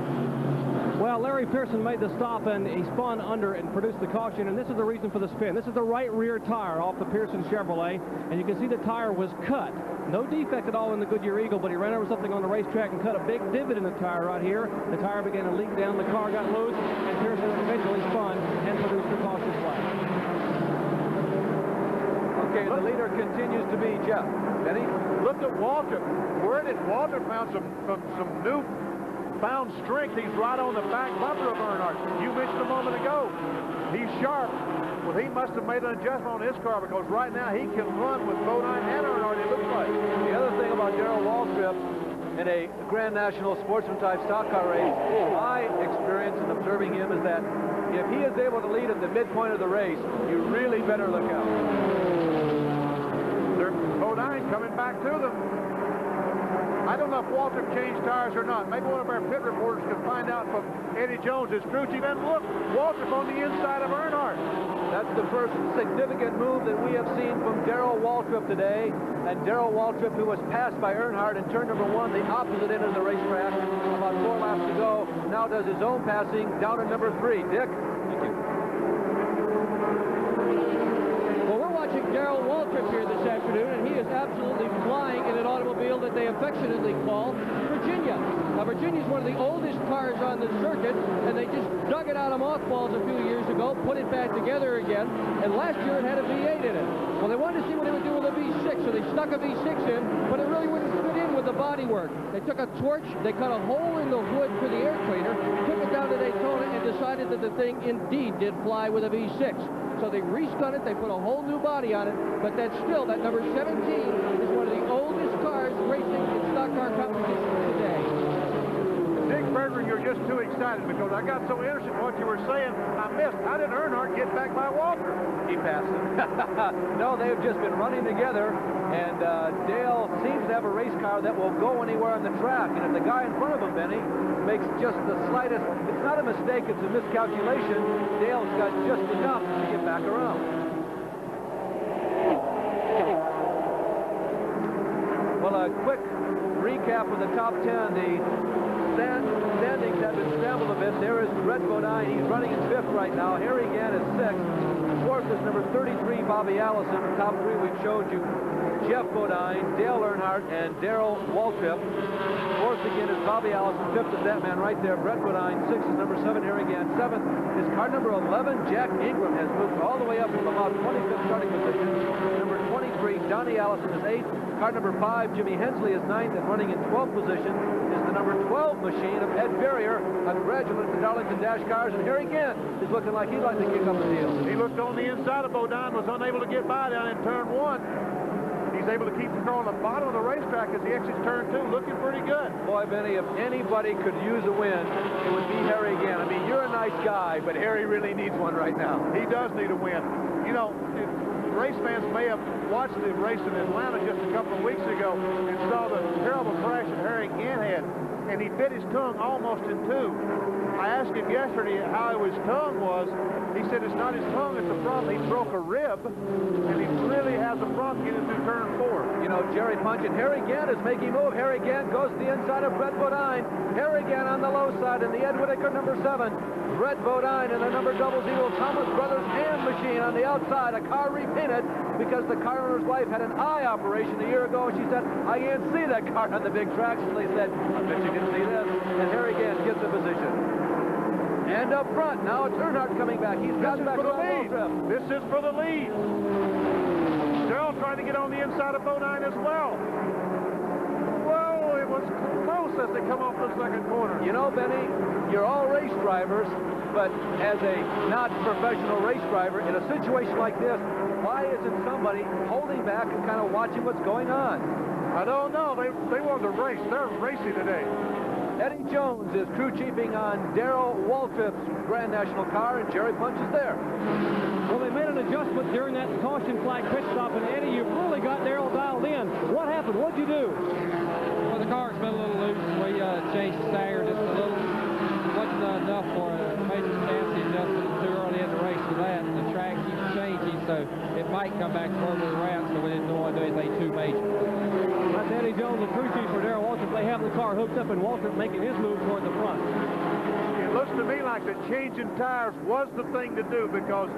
Well, Larry Pearson made the stop, and he spun under and produced the caution, and this is the reason for the spin. This is the right rear tire off the Pearson Chevrolet, and you can see the tire was cut. No defect at all in the Goodyear Eagle, but he ran over something on the racetrack and cut a big divot in the tire right here. The tire began to leak down, the car got loose, and Pearson eventually spun and produced the caution flag. Okay, the leader continues to be Jeff. Benny? Look at Waltrip. Where did Waltrip found some new found strength? He's right on the back bumper of Earnhardt. You mentioned a moment ago, he's sharp. Well, he must have made an adjustment on his car, because right now he can run with Bodine and Earnhardt, it looks like. The other thing about Darrell Waltrip in a Grand National Sportsman type stock car race, my experience in observing him is that if he is able to lead at the midpoint of the race, you really better look out. There's Bodine coming back to them. I don't know if Waltrip changed tires or not. Maybe one of our pit reporters can find out from Eddie Jones's crew chief. And look, Waltrip on the inside of Earnhardt. That's the first significant move that we have seen from Darrell Waltrip today. And Darrell Waltrip, who was passed by Earnhardt in turn number 1, the opposite end of the racetrack, about 4 laps to go, now does his own passing down to number 3. Dick? Thank you. Well, we're watching Darrell Waltrip here this afternoon, and he is absolutely flying in an automobile that they affectionately call Virginia. Now, Virginia's one of the oldest cars on the circuit, and they just dug it out of mothballs a few years ago, put it back together again, and last year it had a V8 in it. Well, they wanted to see what it would do with a V6, so they stuck a V6 in, but it really wouldn't fit in with the bodywork. They took a torch, they cut a hole in the hood for the air cleaner, took it down to Daytona, and decided that the thing indeed did fly with a V6. So they respun it, they put a whole new body on it, but that's still, that number 17 is one of the oldest cars racing in stock car competition today. Dick Berger, you're just too excited, because I got so interested in what you were saying. I missed. How did Earnhardt get back by Waltrip? He passed him. No, they've just been running together, and Dale seems to have a race car that will go anywhere on the track. And if the guy in front of him, Benny, makes just the slightest, it's not a mistake, it's a miscalculation, Dale's got just enough to get back around. Well, a quick recap of the top 10. The standings have been scrambled a bit. There is Brett Bodine. He's running in 5th right now. Harry Gann is 6th. 4th is number 33, Bobby Allison. Top 3 we've showed you. Jeff Bodine, Dale Earnhardt, and Darrell Waltrip. 4th again is Bobby Allison. 5th is that man right there, Brett Bodine. 6th is number 7, Harry Gann. 7th is car number 11, Jack Ingram, has moved all the way up from about 25th starting position. Number 23, Donnie Allison is 8th. Car number 5, Jimmy Hensley is 9th, and running in 12th position is the number 12 machine of Ed Ferrier, a graduate of the Darlington Dash Cars, and Harry Gann is looking like he'd like to kick up the deal. He looked on the inside of Bodine, was unable to get by down in turn 1. He's able to keep the car on the bottom of the racetrack as he exits turn 2, looking pretty good. Boy, Benny, if anybody could use a win, it would be Harry again. I mean, you're a nice guy, but Harry really needs one right now. He does need a win. You know, race fans may have watched the race in Atlanta just a couple of weeks ago and saw the terrible crash that Harry again had, and he bit his tongue almost in two. I asked him yesterday how his tongue was. He said it's not his tongue, it's the problem. He broke a rib, and he really has a problem getting through turn 4. You know, Jerry Punch and Harry Gant is making move. Harry Gant goes to the inside of Brett Bodine. Harry Gant on the low side in the Ed Whitaker number 7. Brett Bodine in the number 00 Thomas Brothers and Machine on the outside. A car repainted because the car owner's wife had an eye operation a year ago, and she said, I can't see that car on the big tracks. And they said, I bet you can see this. And Harry Gant gets a position. And up front, now it's Earnhardt coming back. He's got back for the on lead. This is for the lead. Darrell trying to get on the inside of Bodine as well. Whoa, it was close as they come off the second corner. You know, Benny, you're all race drivers, but as a not professional race driver, in a situation like this, why isn't somebody holding back and kind of watching what's going on? I don't know. They wanted to race. They're racing today. Eddie Jones is crew chiefing on Darrell Waltrip's Grand National car, and Jerry Punch is there. Well, they made an adjustment during that caution flag pit stop, and Eddie, you've really got Darrell dialed in. What happened? What'd you do? Well, the car's been a little loose. We changed the tire just a little. Wasn't enough for a major stance. He adjusted it too early in the race for that. The track keeps changing, so it might come back to where we were at, so we didn't want to do anything too major. That's Eddie Jones, the crew chief for Darrell Waltrip. They have the car hooked up, and Waltrip making his move toward the front. It looks to me like the changing tires was the thing to do, because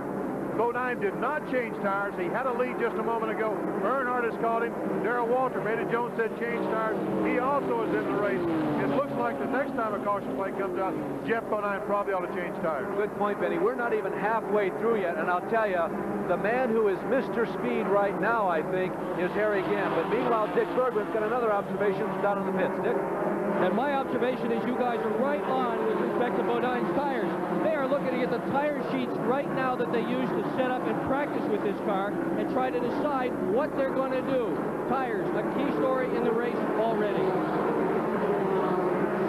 Bodine did not change tires. He had a lead just a moment ago. Earnhardt has caught him. Darrell Waltrip, Eddie Jones said change tires. He also is in the race. It looks like the next time a caution flag comes out, Jeff Bodine probably ought to change tires. Good point, Benny. We're not even halfway through yet, and I'll tell you, the man who is Mr. Speed right now, I think, is Harry Gant. But meanwhile, Dick Bergman's got another observation down in the pits. Dick? And my observation is you guys are right on with respect to Bodine's tires. They are looking at the tire sheets right now that they use to set up and practice with this car and try to decide what they're going to do. Tires, a key story in the race already.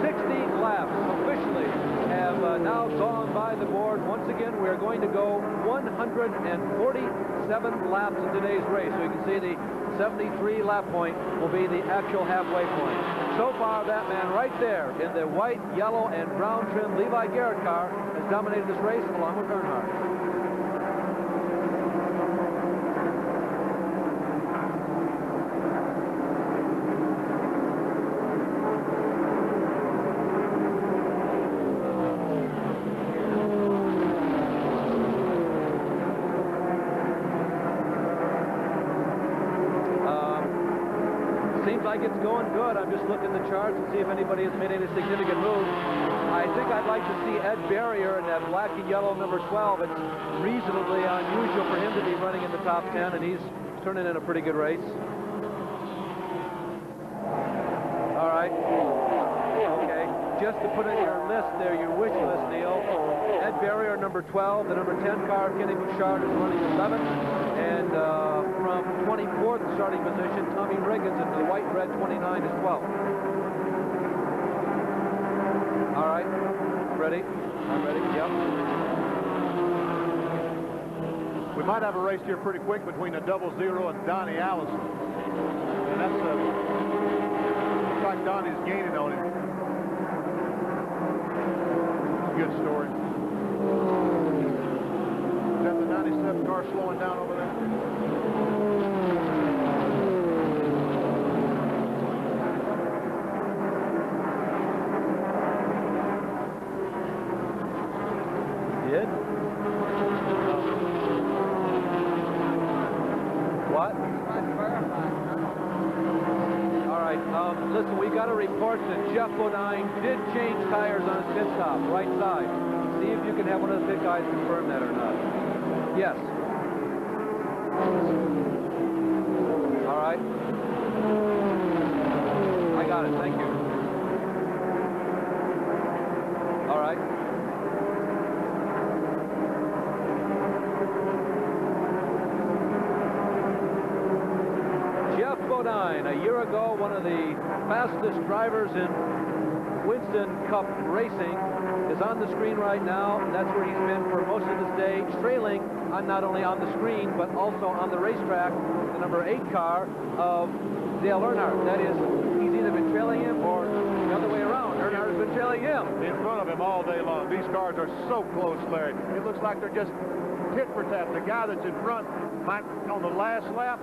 60 laps officially have now gone by the board. Once again, we're going to go 147 laps in today's race. So you can see the 73 lap point will be the actual halfway point. So far, that man right there in the white, yellow, and brown trim Levi Garrett car has dominated this race along with Earnhardt. Like it's going good. I'm just looking at the charts and see if anybody has made any significant moves. I think I'd like to see Ed Barrier in that black and yellow number 12. It's reasonably unusual for him to be running in the top 10, and he's turning in a pretty good race. All right. Okay. Just to put in your list there, your wish list, Neil. Ed Barrier, number 12. The number 10 car, Kenny Bouchard, is running 11th. And from 24th starting position, Tommy Riggins in the white and red 29 is 12th. All right. Ready? I'm ready. Yep. We might have a race here pretty quick between the 00 and Donnie Allison. And that's looks like Donnie's gaining on him. Good story. Is that the 97 car slowing down over there? Did? What? All right. Listen, we got a report that Jeff Bodine did change tires on his pit stop, right side. See if you can have one of the pit guys confirm that or not. Yes. All right. I got it. Thank you. All right. Jeff Bodine, a year ago, one of the fastest drivers in Winston Cup racing, is on the screen right now. That's where he's been for most of his day, trailing not only on the screen, but also on the racetrack, the number 8 car of Dale Earnhardt. That is, he's either been trailing him or the other way around. Earnhardt has been trailing him. In front of him all day long. These cars are so close, Larry. It looks like they're just tit for tat. The guy that's in front might, on the last lap,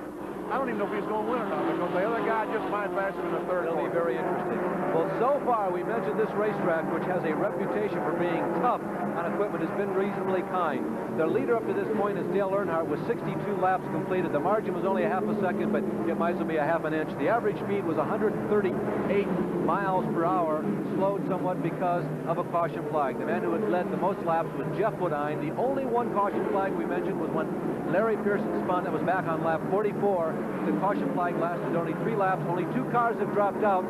I don't even know if he's going to win or not, because the other guy just might pass him in the third. It'll be very interesting. Well, so far, we mentioned this racetrack, which has a reputation for being tough on equipment, has been reasonably kind. The leader up to this point is Dale Earnhardt with 62 laps completed. The margin was only a half a second, but it might as well be a half an inch. The average speed was 138 miles per hour, slowed somewhat because of a caution flag. The man who had led the most laps was Jeff Bodine. The only one caution flag we mentioned was when Larry Pearson spun. That was back on lap 44. The caution flag lasted only 3 laps. Only 2 cars have dropped out.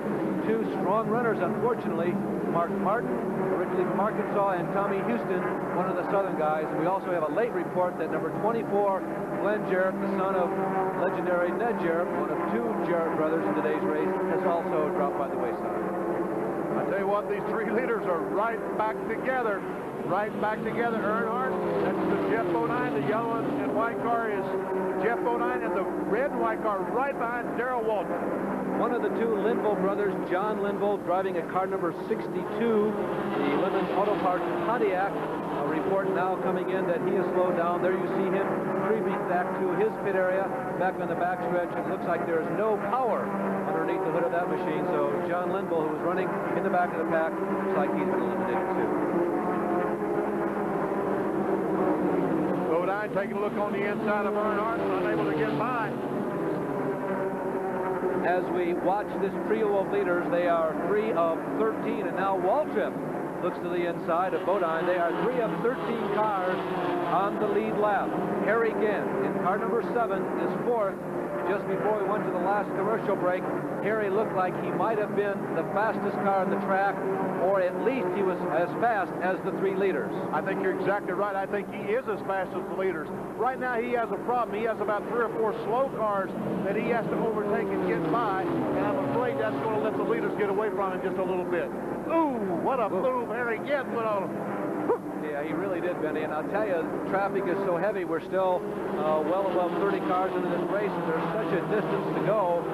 2 strong runners, unfortunately. Mark Martin, originally from Arkansas, and Tommy Houston, one of the Southern guys. We also have a late report that number 24, Glenn Jarrett, the son of legendary Ned Jarrett, one of 2 Jarrett brothers in today's race, has also dropped by the wayside. I tell you what, these 3 leaders are right back together. Right back together. Earnhardt, that's the Jeff Bodine. The yellow and white car is Jeff Bodine, and the red and white car right behind Darrell Waltrip. One of the 2 Linville brothers, John Linville, driving a car number 62, the Lemons Auto Parts Pontiac. A report now coming in that he has slowed down. There you see him creeping back to his pit area, back on the backstretch. It looks like there's no power underneath the hood of that machine. So John Linville, who was running in the back of the pack, looks like he's been eliminated too. Bodine taking a look on the inside of Earnhardt, unable to get by. As we watch this trio of leaders, they are 3 of 13, and now Waltrip looks to the inside of Bodine. They are 3 of 13 cars on the lead lap. Harry Ginn in car number 7 is 4th. Just before we went to the last commercial break, Harry looked like he might have been the fastest car on the track, or at least he was as fast as the 3 leaders. I think you're exactly right. I think he is as fast as the leaders. Right now, he has a problem. He has about 3 or 4 slow cars that he has to overtake and get by, and I'm afraid that's going to let the leaders get away from him just a little bit. Ooh, what a move Harry Ginn put on him. Yeah, he really did, Benny. And I'll tell you, traffic is so heavy. We're still well above 30 cars into this race, and there's such a distance to go.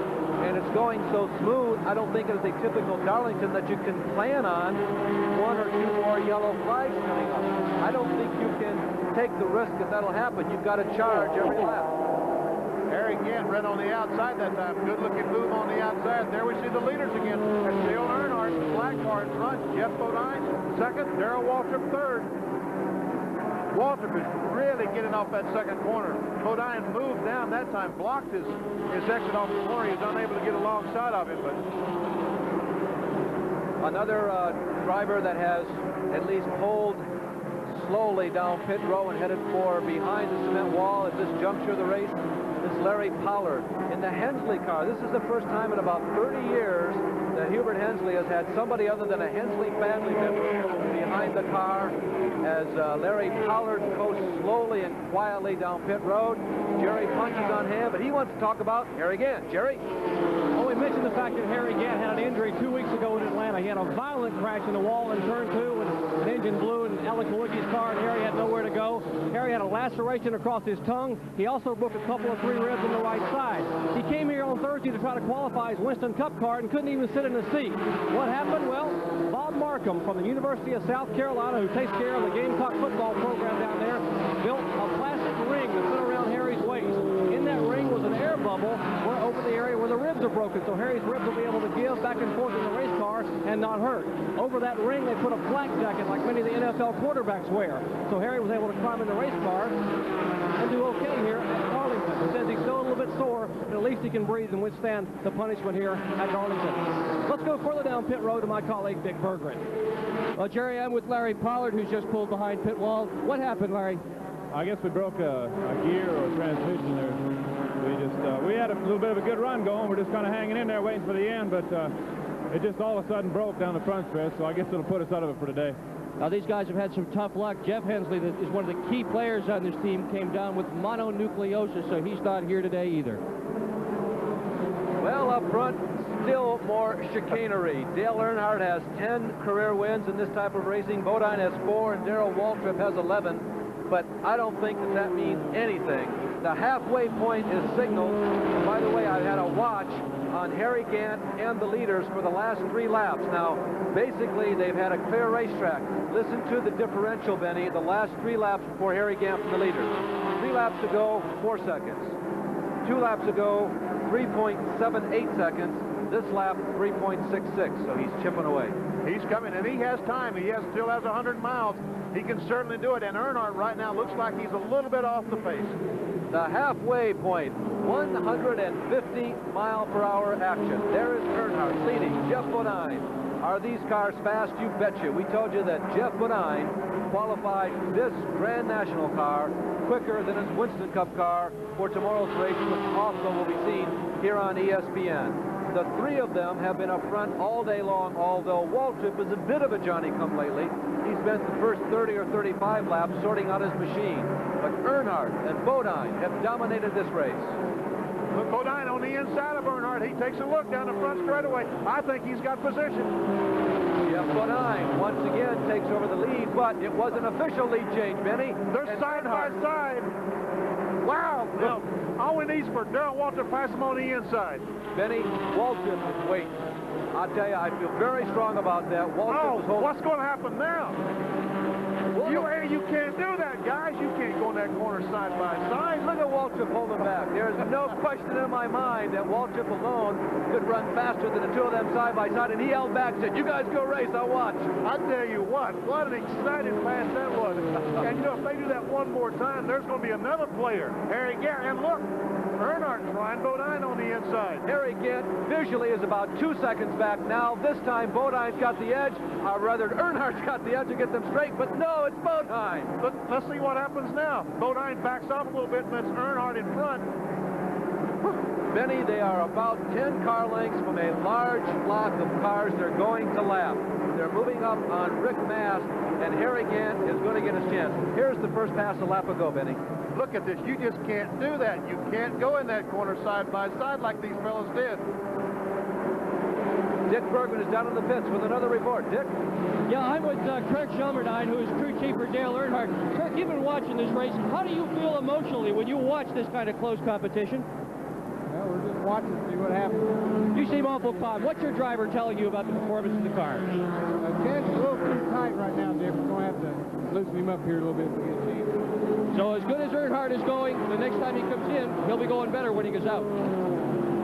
And it's going so smooth, I don't think it is a typical Darlington that you can plan on 1 or 2 more yellow flags coming up. I don't think you can take the risk that that'll happen. You've got to charge every lap. Harry Ginn ran on the outside that time. Good-looking move on the outside. There we see the leaders again. That's Dale Earnhardt, the black car in front. Jeff Bodine, 2nd. Darrell Waltrip, 3rd. Waltrip is really getting off that 2nd corner. Bodine moved down that time, blocked his exit off the corner. He was unable to get alongside of him. But another driver that has at least pulled slowly down pit row and headed for behind the cement wall at this juncture of the race is Larry Pollard in the Hensley car. This is the first time in about 30 years that Hubert Hensley has had somebody other than a Hensley family member behind the car as Larry Pollard coasts slowly and quietly down pit road. Jerry punches on him, but he wants to talk about Harry Ginn. Jerry? Well, we mentioned the fact that Harry Ginn had an injury 2 weeks ago in Atlanta. He had a violent crash in the wall in turn 2, and an engine blew in Alex Lewicki's car, and Harry had nowhere to go. Harry had a laceration across his tongue. He also broke a couple of 3 ribs on the right side. He came here on Thursday to try to qualify his Winston Cup car and couldn't even sit in the seat. What happened? Well, Bob Markham from the University of South Carolina, who takes care of the Gamecock football program down there, built a plastic ring to fit around Harry's waist. In that ring was an air bubble over the area where the ribs are broken, so Harry's ribs will be able to give back and forth in the race car and not hurt. Over that ring, they put a flak jacket like many of the NFL quarterbacks wear. So Harry was able to climb in the race car and do okay here at Darlington. He says he's still a little bit sore, but at least he can breathe and withstand the punishment here at Darlington. Let's go further down pit road to my colleague, Dick Berggren. Well, Jerry, I'm with Larry Pollard, who's just pulled behind pit wall. What happened, Larry? I guess we broke a gear or a transmission there. We had a little bit of a good run going. We're just kind of hanging in there waiting for the end, but it just all of a sudden broke down the front stretch, so I guess it'll put us out of it for today. Now, these guys have had some tough luck. Jeff Hensley is one of the key players on this team, came down with mononucleosis, so he's not here today either. Well, up front, still more chicanery. Dale Earnhardt has 10 career wins in this type of racing. Bodine has 4, and Darrell Waltrip has 11. But I don't think that means anything. The halfway point is signaled. And by the way, I had a watch on Harry Gant and the leaders for the last 3 laps. Now, basically, they've had a clear racetrack. Listen to the differential, Benny. The last 3 laps before Harry Gant from the leaders. 3 laps ago, 4 seconds. 2 laps ago, 3.78 seconds. This lap, 3.66. So he's chipping away. He's coming, and he has time. He still has 100 miles. He can certainly do it. And Earnhardt right now looks like he's a little bit off the pace. The halfway point, 150 mile per hour action. There is Earnhardt leading Jeff Bodine. Are these cars fast? You betcha. We told you that Jeff Bodine qualified this Grand National car quicker than his Winston Cup car for tomorrow's race, which also will be seen here on ESPN. The 3 of them have been up front all day long, although Waltrip is a bit of a Johnny-come-lately. He spent the first 30 or 35 laps sorting out his machine. But Earnhardt and Bodine have dominated this race. Look, Bodine on the inside of Earnhardt. He takes a look down the front straightaway. I think he's got position. Jeff Bodine once again takes over the lead, but it was an official lead change, Benny. They're side by side. Wow. Look, all we need is for Darrell Waltrip to pass him on the inside. Benny, Waltrip is waiting. I'll tell you, I feel very strong about that. Waltrip is holding. What's going to happen now? You can't do that, guys. You can't go in that corner side by side. Look at Waltrip holding back. There's no question in my mind that Waltrip alone could run faster than the 2 of them side by side, and he held back and said, "You guys go race, I'll watch." I tell you what an exciting pass that was. And you know, if they do that one more time, there's going to be another player, Harry Gant. And look, Earnhardt's Ryan Bodine on the inside. Harry Gant visually is about 2 seconds back now. This time Bodine's got the edge, or rather Earnhardt's got the edge to get them straight, but no, it's Bodine. Let's see what happens now. Bodine backs off a little bit and lets Earnhardt in front. Benny, they are about 10 car lengths from a large block of cars they're going to lap. They're moving up on Rick Mast, and Harry Gant is going to get his chance. Here's the first pass a lap ago, Benny. Look at this. You just can't do that. You can't go in that corner side by side like these fellas did. Dick Bergman is down in the pits with another report. Dick? Yeah, I'm with Kirk Shelmerdine, who is crew chief for Dale Earnhardt. Kirk, you've been watching this race. How do you feel emotionally when you watch this kind of close competition? Well, we're just watching to see what happens. You seem awful calm. What's your driver telling you about the performance of the car? Chad's a little too tight right now, Dick. We're going to have to loosen him up here a little bit to get a chance. So as good as Earnhardt is going, the next time he comes in, he'll be going better when he goes out.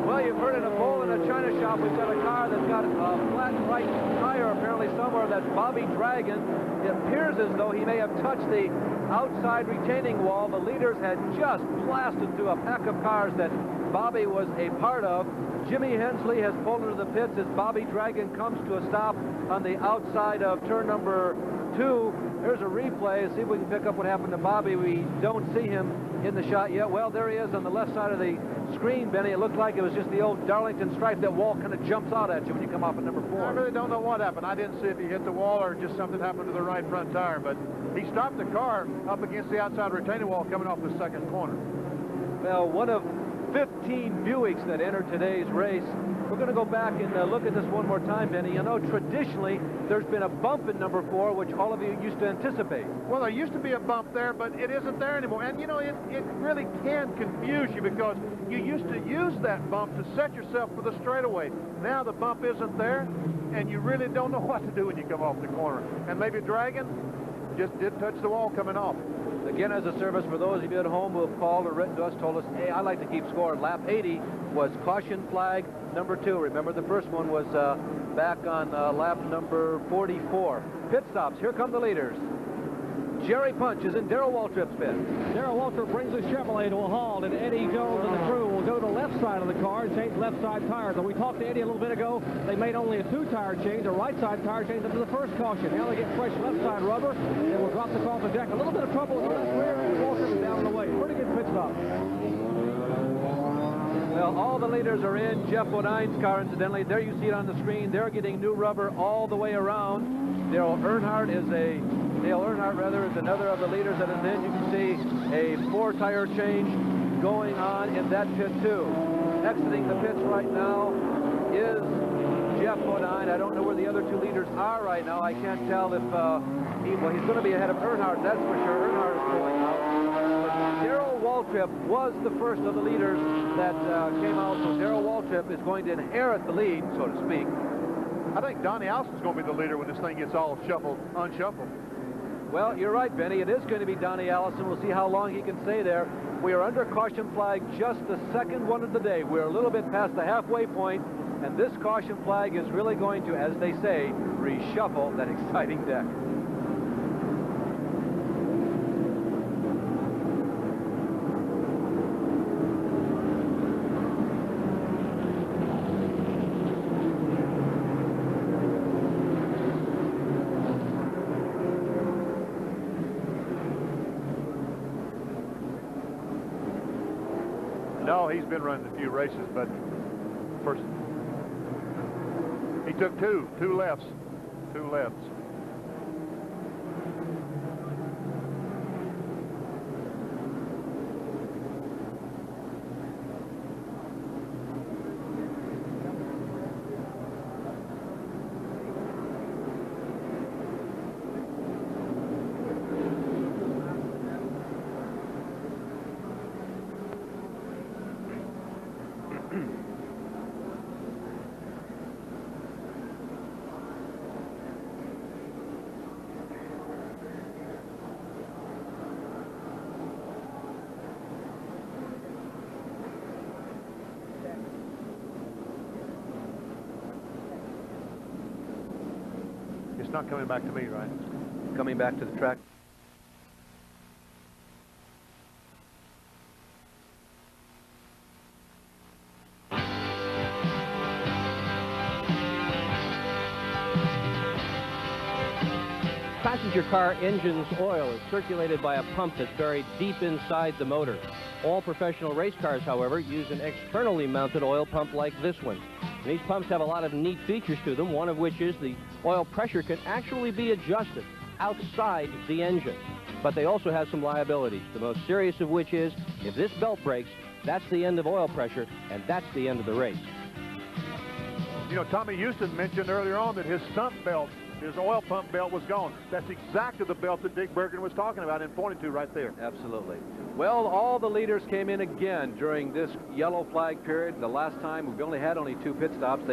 Well, you've heard in a poll in a China shop, we've got a car that's got a flat right tire apparently somewhere. That's Bobby Dragon. It appears as though he may have touched the outside retaining wall. The leaders had just blasted through a pack of cars that Bobby was a part of. Jimmy Hensley has pulled into the pits as Bobby Dragon comes to a stop on the outside of turn number 2. There's a replay. See if we can pick up what happened to Bobby. We don't see him in the shot yet. Well, there he is on the left side of the screen, Benny. It looked like it was just the old Darlington stripe. That wall kind of jumps out at you when you come off at number 4. I really don't know what happened. I didn't see if he hit the wall or just something happened to the right front tire, but he stopped the car up against the outside retaining wall coming off the second corner. Well, one of 15 Buicks that entered today's race. We're going to go back and look at this one more time, Benny. You know, traditionally, there's been a bump in number 4, which all of you used to anticipate. Well, there used to be a bump there, but it isn't there anymore. And, you know, it really can confuse you because you used to use that bump to set yourself for the straightaway. Now the bump isn't there, and you really don't know what to do when you come off the corner. And maybe Dragon just did touch the wall coming off. Again, as a service for those of you at home who have called or written to us, told us, hey, I like to keep score. Lap 80 was caution flag number 2. Remember, the first one was back on lap number 44. Pit stops. Here come the leaders. Jerry Punch is in Darrell Waltrip's pit. Darrell Waltrip brings the Chevrolet to a halt, and Eddie Jones and the crew will go to the left side of the car and change left side tires. And we talked to Eddie a little bit ago. They made only a 2-tire change, a right side tire change after the first caution. Now they get fresh left side rubber, and we'll drop the car off the deck. A little bit of trouble with the left rear, and Waltrip is down and away. Pretty good pit stop. Well, all the leaders are in. Jeff Bodine's car, incidentally. There you see it on the screen. They're getting new rubber all the way around. Dale Earnhardt, is another of the leaders that is in. You can see a 4-tire change going on in that pit, too. exiting the pits right now is Jeff Bodine. I don't know where the other two leaders are right now. I can't tell if, he's going to be ahead of Earnhardt, that's for sure. Earnhardt is going out. But Darrell Waltrip was the first of the leaders that came out, so Darrell Waltrip is going to inherit the lead, so to speak. I think Donnie Allison's going to be the leader when this thing gets all unshuffled. Well, you're right, Benny. It is going to be Donnie Allison. We'll see how long he can stay there. We are under caution flag, just the second one of the day. We're a little bit past the halfway point, and this caution flag is really going to, as they say, reshuffle that exciting deck. No, he's been running a few races, but first he took two lefts. It's not coming back to me, right? Coming back to the track. Passenger car engine's oil is circulated by a pump that's buried deep inside the motor. All professional race cars, however, use an externally mounted oil pump like this one. And these pumps have a lot of neat features to them, one of which is the oil pressure can actually be adjusted outside the engine. But they also have some liabilities, the most serious of which is if this belt breaks, that's the end of oil pressure, and that's the end of the race. You know, Tommy Houston mentioned earlier on that his stump belt, his oil pump belt, was gone. That's exactly the belt that Dick Bergen was talking about and pointed to right there. Absolutely. Well, all the leaders came in again during this yellow flag period. The last time we only had two pit stops,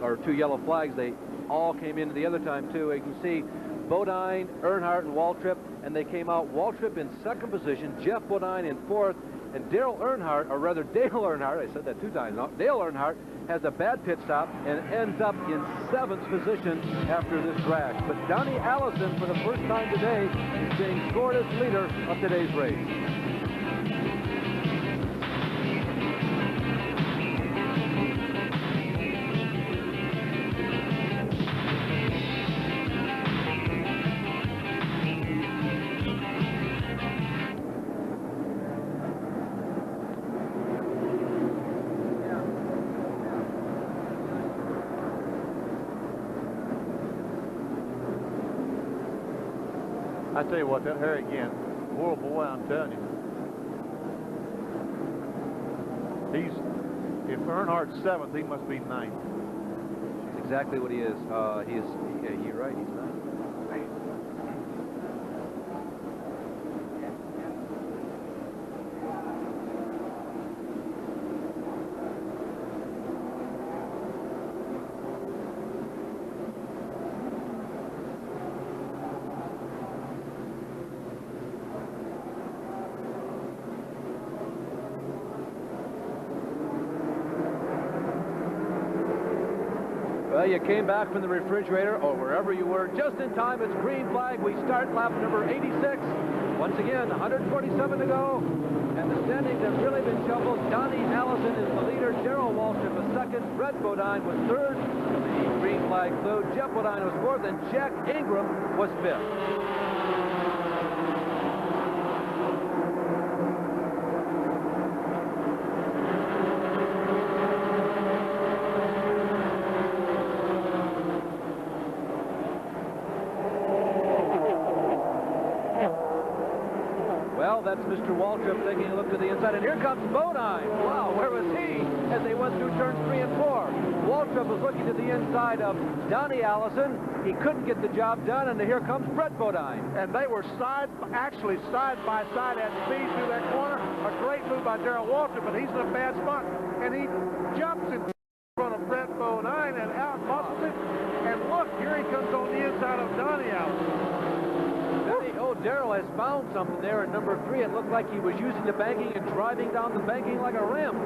or two yellow flags. They all came in the other time too. You can see Bodine, Earnhardt, and Waltrip, and they came out. Waltrip in second position, Jeff Bodine in fourth, and Dale Earnhardt, or rather Dale Earnhardt, I said that 2 times now, Dale Earnhardt has a bad pit stop and ends up in 7th position after this crash. But Donnie Allison, for the first time today, is being scored as leader of today's race. I tell you what, that Harry again, poor boy, I'm telling you. If Earnhardt's 7th, he must be 9th. That's exactly what he is. You're right, he's 9th. Well, you came back from the refrigerator or wherever you were just in time. It's green flag. We start lap number 86. Once again, 147 to go. And the standings have really been shuffled. Donnie Allison is the leader. Darrell Waltrip was second. Brett Bodine was third. The green flag flew. Jeff Bodine was fourth. And Jack Ingram was fifth. Well, that's Mr. Waltrip taking a look to the inside, and here comes Bodine. Wow, where was he? As they went through turns 3 and 4. Waltrip was looking to the inside of Donnie Allison. He couldn't get the job done, and here comes Brett Bodine. And they were actually side by side at speed through that corner. A great move by Darrell Waltrip, but he's in a bad spot. And he jumps in front of Brett Bodine and out-muscles it. And look, here he comes on the inside of Donnie Allison. Darrell has found something there at number 3. It looked like he was using the banking and driving down the banking like a rim.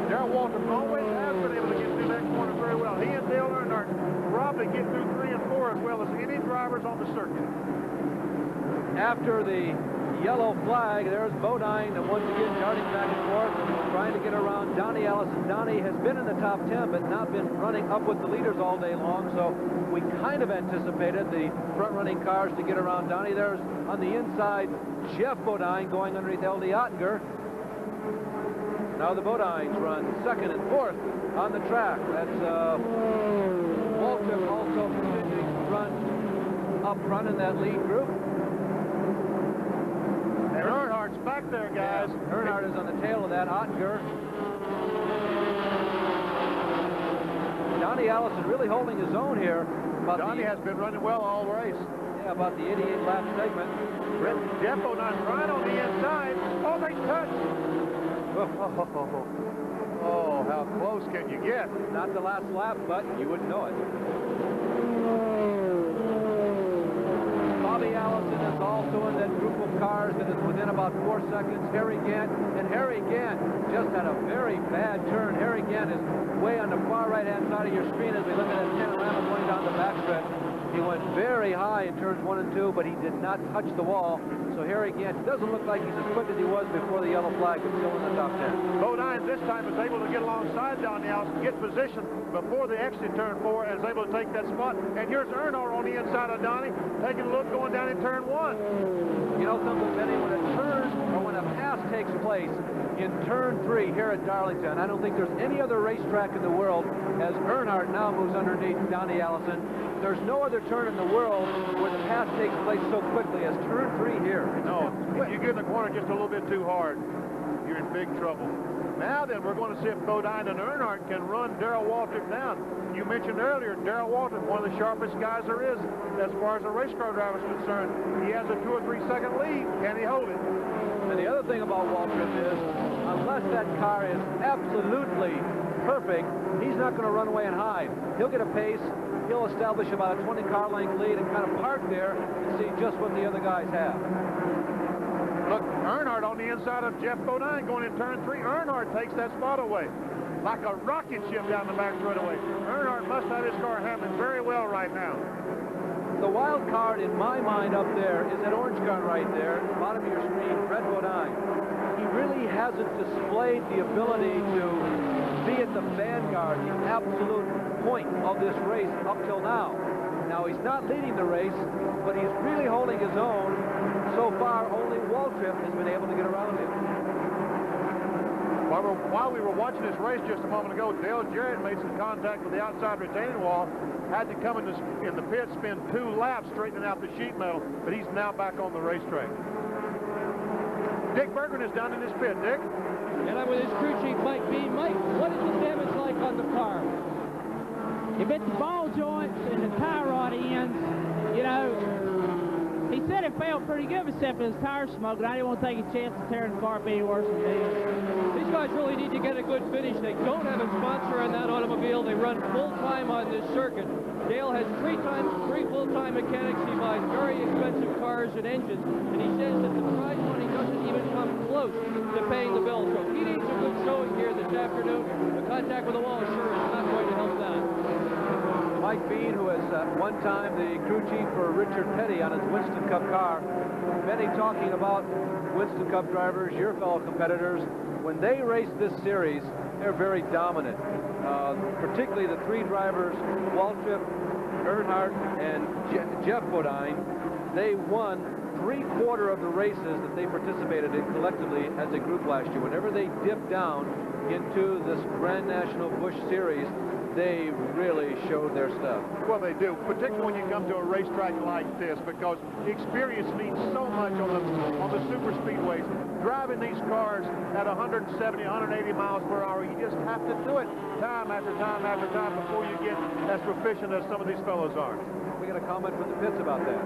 Darrell Waltrip always has been able to get through that corner very well. He and Dale Earnhardt probably get through 3 and 4 as well as any drivers on the circuit. After the yellow flag, there's Bodine, and once again darting back and forth, trying to get around Donnie Allison. Donnie has been in the top 10, but not been running up with the leaders all day long, so we kind of anticipated the front-running cars to get around Donnie. There's, on the inside, Jeff Bodine going underneath L.D. Ottinger. Now the Bodines run 2nd and 4th on the track. That's Waltrip also continuing to run up front in that lead group. And Earnhardt's back there, guys. Yeah, Earnhardt is on the tail of that. Ottinger. Donnie Allison really holding his own here. Donnie has been running well all race. Yeah, about the 88-lap segment. Jeff Bodine right on the inside. Oh, they touched. Oh, how close can you get? Not the last lap, but you wouldn't know it. Bobby Allison is also in that group of cars that is within about 4 seconds. Harry Gant, and Harry Gant just had a very bad turn. Harry Gant is way on the far right-hand side of your screen as we look at that panorama going down the backstretch. He went very high in turns 1 and 2, but he did not touch the wall. So Harry Gant doesn't look like he's as quick as he was before the yellow flag, but still in the top 10. Bodine this time is able to get alongside Donnie Allison, get position before the exit turn 4, and is able to take that spot. And here's Earnhardt on the inside of Donnie, taking a look going down in turn 1. You know something, Benny, when a turn or when a pass takes place in turn 3 here at Darlington, I don't think there's any other racetrack in the world as Earnhardt now moves underneath Donnie Allison. There's no other turn in the world where the pass takes place so quickly as turn 3 here. No, if you get in the corner just a little bit too hard, you're in big trouble. Now then, we're going to see if Bodine and Earnhardt can run Darrell Waltrip down. You mentioned earlier, Darrell Waltrip, one of the sharpest guys there is as far as a race car driver is concerned. He has a 2 or 3 second lead. Can he hold it? And the other thing about Waltrip is, unless that car is absolutely perfect, he's not going to run away and hide. He'll get a pace. He'll establish about a 20-car length lead and kind of park there and see just what the other guys have. Look, Earnhardt on the inside of Jeff Bodine going in turn 3. Earnhardt takes that spot away like a rocket ship down the back straightaway. Earnhardt must have his car handling very well right now. The wild card in my mind up there is that orange car right there at the bottom of your screen, Brett Bodine. He really hasn't displayed the ability to be at the vanguard, the absolute point of this race up till now. Now, he's not leading the race, but he's really holding his own. So far, only Waltrip has been able to get around him. While we were watching this race just a moment ago, Dale Jarrett made some contact with the outside retaining wall, had to come in the pit, spin 2 laps straightening out the sheet metal, but he's now back on the racetrack. Dick Berggren is down in his pit. Dick? And I'm with his crew chief, Mike Bean. Mike, what is the damage like on the car? He bit the ball joints and the tie rod ends. You know, he said it felt pretty good except for his tire smoke, and I didn't want to take a chance of tearing the car up any worse than me. These guys really need to get a good finish. They don't have a sponsor on that automobile. They run full-time on this circuit. Dale has 3 full-time mechanics. He buys very expensive cars and engines, and he says that the prize money doesn't even come close to paying the bill. So he needs a good showing here this afternoon. The contact with the wall sure is not going to help that. Mike Bean, who is at one time the crew chief for Richard Petty on his Winston Cup car. Petty talking about Winston Cup drivers, your fellow competitors. When they race this series, they're very dominant. Particularly the 3 drivers, Waltrip, Earnhardt, and Jeff Bodine. They won 3/4 of the races that they participated in collectively as a group last year. Whenever they dipped down into this Grand National Busch Series, they really showed their stuff. Well, they do, particularly when you come to a racetrack like this, because experience means so much on the super speedways. driving these cars at 170, 180 miles per hour. You just have to do it time after time after time before you get as proficient as some of these fellows are. We got a comment from the pits about that.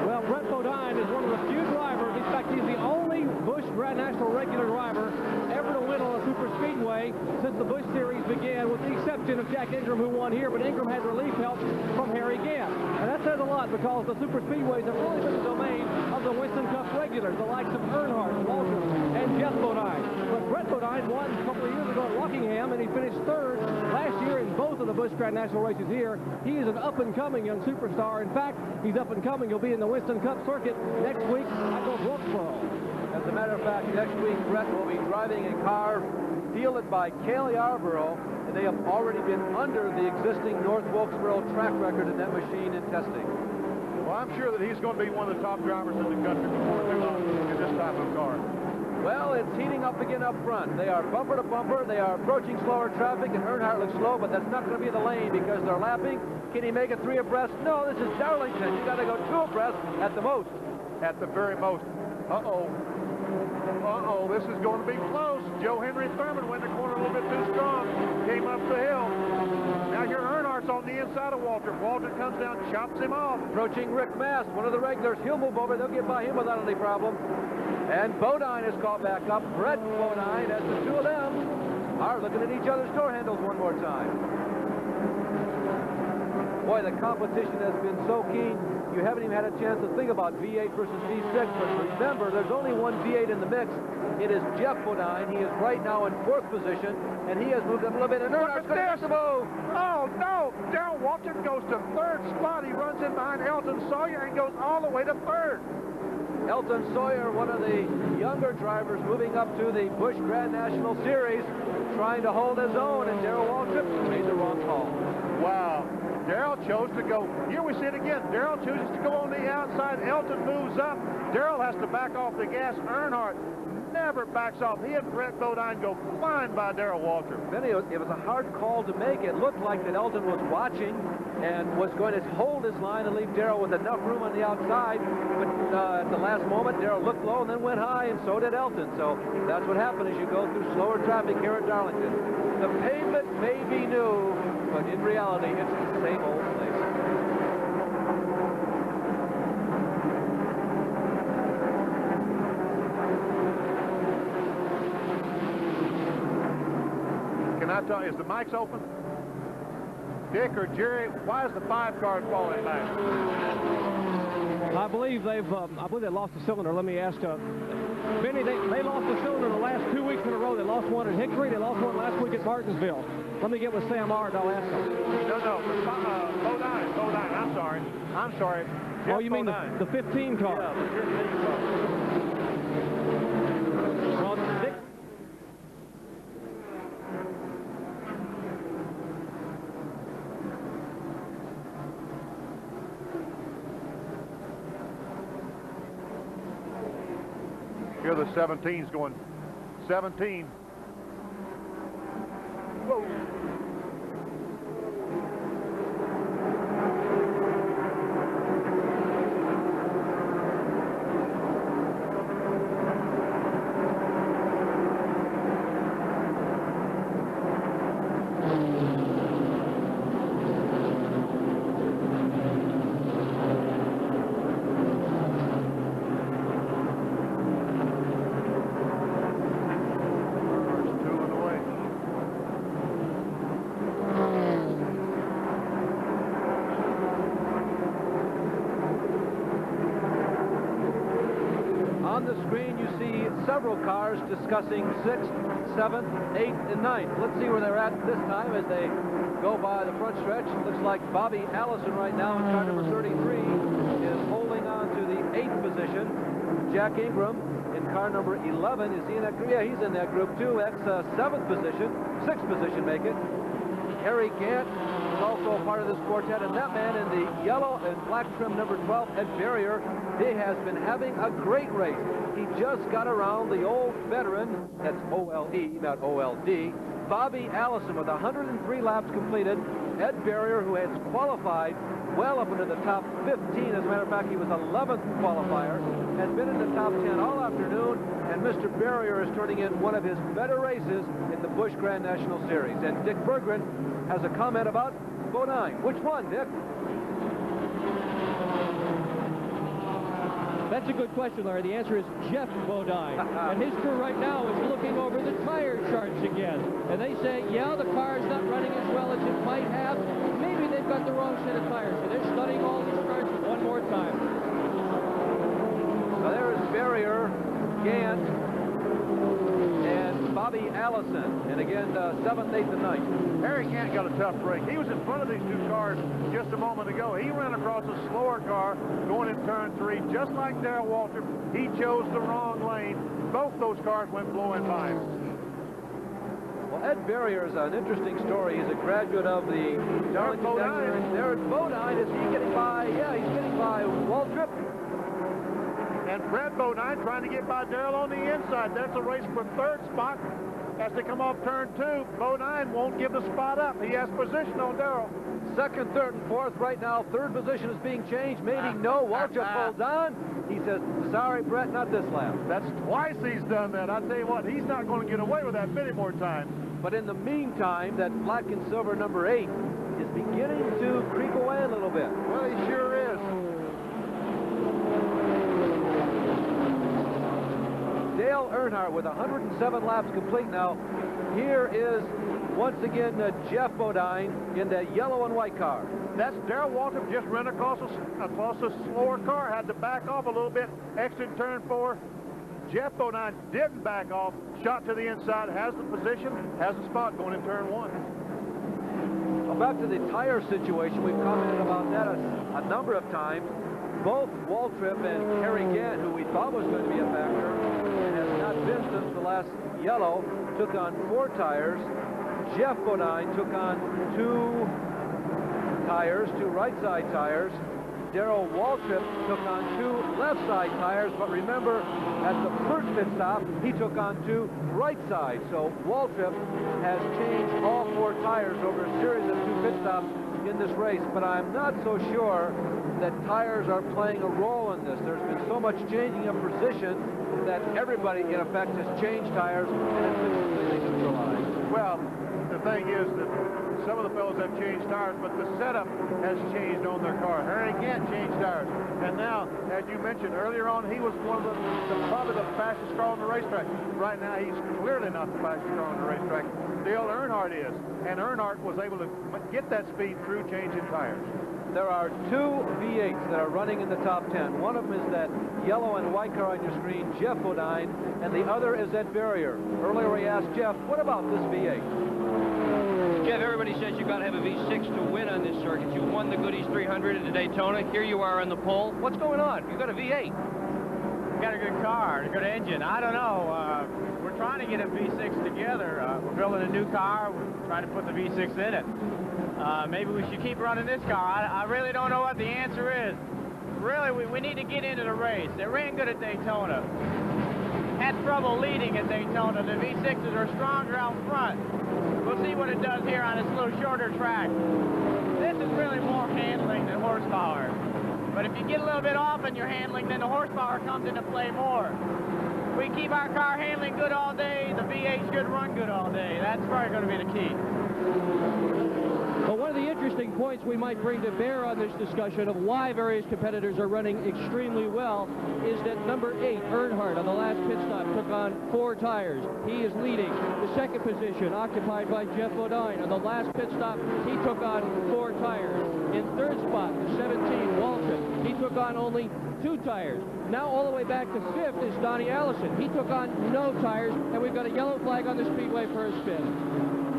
Well, Brett Bodine is one of the few drivers, in fact, he's the only Busch Grand National regular driver ever to win on a super speedway since the Busch Series began, with the exception of Jack Ingram, who won here, but Ingram had relief help from Harry Gant. And that says a lot, because the super speedways have really been the domain of the Winston Cup regulars, the likes of Earnhardt, Waltrip, and Jeff Bodine. But Brett Bodine won a couple of years ago at Rockingham, and he finished third last year in both of the Busch Grand National races here. He is an up-and-coming young superstar. In fact, he's up-and-coming. He'll be in the Winston Cup circuit next week at Wilkesboro. As a matter of fact, next week, Brett will be driving a car fielded by Cale Yarborough, and they have already been under the existing North Wilkesboro track record in that machine in testing. Well, I'm sure that he's going to be one of the top drivers in the country before too long in this type of car. Well, it's heating up again up front. They are bumper to bumper. They are approaching slower traffic, and Earnhardt looks slow, but that's not going to be the lane because they're lapping. Can he make it 3 abreast? No, this is Darlington. You got to go 2 abreast at the most. At the very most. Uh-oh. Uh-oh, this is going to be close. Joe Henry Thurman went in the corner a little bit too strong. Came up the hill. Now here Earnhardt's on the inside of Waltrip. Waltrip comes down, chops him off. Approaching Rick Mast, one of the regulars. He'll move over. They'll get by him without any problem. And Bodine is called back up. Brett Bodine, as the two of them are looking at each other's door handles one more time. Boy, the competition has been so keen. You haven't even had a chance to think about V8 versus V6, but remember, there's only one V8 in the mix. It is Jeff Bodine. He is right now in 4th position, and he has moved up a little bit. And Earnhardt's going to move. Oh, no. Darrell Waltrip goes to 3rd spot. He runs in behind Elton Sawyer and goes all the way to 3rd. Elton Sawyer, one of the younger drivers, moving up to the Busch Grand National Series, trying to hold his own, and Darrell Waltrip made the wrong call. Wow. Darrell chose to go. Here we see it again. Darrell chooses to go on the outside. Elton moves up. Darrell has to back off the gas. Earnhardt never backs off. He and Brett Bodine go flying by Darrell Waltrip. Benny, it was a hard call to make. It looked like that Elton was watching and was going to hold his line and leave Darrell with enough room on the outside. But at the last moment, Darrell looked low and then went high, and so did Elton. So that's what happened as you go through slower traffic here at Darlington. The pavement may be new, but in reality, it's the same old place. Can I tell you, is the mics open? Dick or Jerry, why is the 5 car falling back? I believe they lost a cylinder. Let me ask Benny, they lost a cylinder the last 2 weeks in a row. They lost one at Hickory. They lost one last week at Martinsville. Let me get with Sam Ard. I'll ask him. No, Bodine. I'm sorry. Oh, you mean the 15 car? Yeah, the 15 car. Well, Dick. Here the 17's going 17. Whoa. On the screen, you see several cars discussing 6th, 7th, 8th, and 9th. Let's see where they're at this time as they go by the front stretch. Looks like Bobby Allison right now in car number 33 is holding on to the 8th position. Jack Ingram in car number 11. Is he in that group? Yeah, he's in that group too. That's 7th position. 6th position make it. Harry Gant is also a part of this quartet, and that man in the yellow and black trim number 12, Ed Barrier, he has been having a great race. He just got around the old veteran, that's O-L-E, not O-L-D, Bobby Allison with 103 laps completed. Ed Barrier, who has qualified well up into the top 15. As a matter of fact, he was 11th qualifier, has been in the top 10 all afternoon, and Mr. Barrier is turning in one of his better races in the Busch Grand National Series. And Dick Berggren has a comment about Bodine. Which one, Dick? That's a good question, Larry. The answer is Jeff Bodine. And his crew right now is looking over the tire charts again. And they say, yeah, the car's not running as well as it might have. Maybe they've got the wrong set of tires. So they're studying all these charts one more time. Now there is Barrier, Gant, and Bobby Allison. And again, 7th, 8th, and 9th. Harry Gant got a tough break. He was in front of these two cars just a moment ago. He ran across a slower car going in turn 3, just like Darrell Waltrip. He chose the wrong lane. Both those cars went blowing by him. Well, Ed Barrier is an interesting story. He's a graduate of the Darlington. There's Bodine. Is he getting by? Yeah, he's getting by Waltrip. And Brad Bodine trying to get by Darrell on the inside. That's a race for 3rd spot. As they come off turn 2, Bodine won't give the spot up. He has position on Darrell. 2nd, 3rd, and 4th right now. 3rd position is being changed. Maybe no. Waltrip holds on. He says, sorry, Brett, not this lap. That's twice he's done that. I tell you what, he's not going to get away with that many more times. But in the meantime, that black and silver number 8 is beginning to creep away a little bit. Well, he sure is. Dale Earnhardt with 107 laps complete now. Here is, once again, Jeff Bodine in that yellow and white car. That's Darrell Waltrip just ran across a slower car, had to back off a little bit, exited turn 4. Jeff Bodine didn't back off, shot to the inside, has the position, has the spot going in turn 1. Well, back to the tire situation. We've commented about that a number of times. Both Waltrip and Harry Gant, who we thought was going to be a factor, and has not been since the last yellow, took on 4 tires. Jeff Bodine took on 2 tires, 2 right side tires. Darrell Waltrip took on 2 left side tires, but remember, at the first pit stop, he took on 2 right side. So Waltrip has changed all 4 tires over a series of 2 pit stops in this race, but I'm not so sure that tires are playing a role in this. There's been so much changing of position that everybody, in effect, has changed tires and has been completely neutralized. Well, the thing is that some of the fellows have changed tires, but the setup has changed on their car. Harry Gant changed tires. And now, as you mentioned earlier on, he was one of probably the fastest car on the racetrack. Right now, he's clearly not the fastest car on the racetrack. Dale Earnhardt is. And Earnhardt was able to get that speed through changing tires. There are 2 V8s that are running in the top 10. One of them is that yellow and white car on your screen, Jeff Bodine, and the other is Ed Barrier. Earlier we asked Jeff, what about this V8? Jeff, everybody says you've got to have a V6 to win on this circuit. You won the Goodies 300 at the Daytona. Here you are on the pole. What's going on? You've got a V8. Got a good car, a good engine. I don't know. We're trying to get a V6 together. We're building a new car. We're trying to put the V6 in it. Maybe we should keep running this car. I really don't know what the answer is. Really, we need to get into the race. They ran good at Daytona. Had trouble leading at Daytona. The V6s are stronger out front. We'll see what it does here on this little shorter track. This is really more handling than horsepower. But if you get a little bit off in your handling, then the horsepower comes into play more. If we keep our car handling good all day, the V8 should run good all day. That's probably going to be the key. Well, one of the interesting points we might bring to bear on this discussion of why various competitors are running extremely well is that number 8, Earnhardt, on the last pit stop, took on 4 tires. He is leading. The 2nd position occupied by Jeff Bodine. On the last pit stop, he took on 4 tires. In 3rd spot, the 17, Waltrip. He took on only 2 tires. Now all the way back to 5th is Donnie Allison. He took on no tires, and we've got a yellow flag on the speedway for a spin.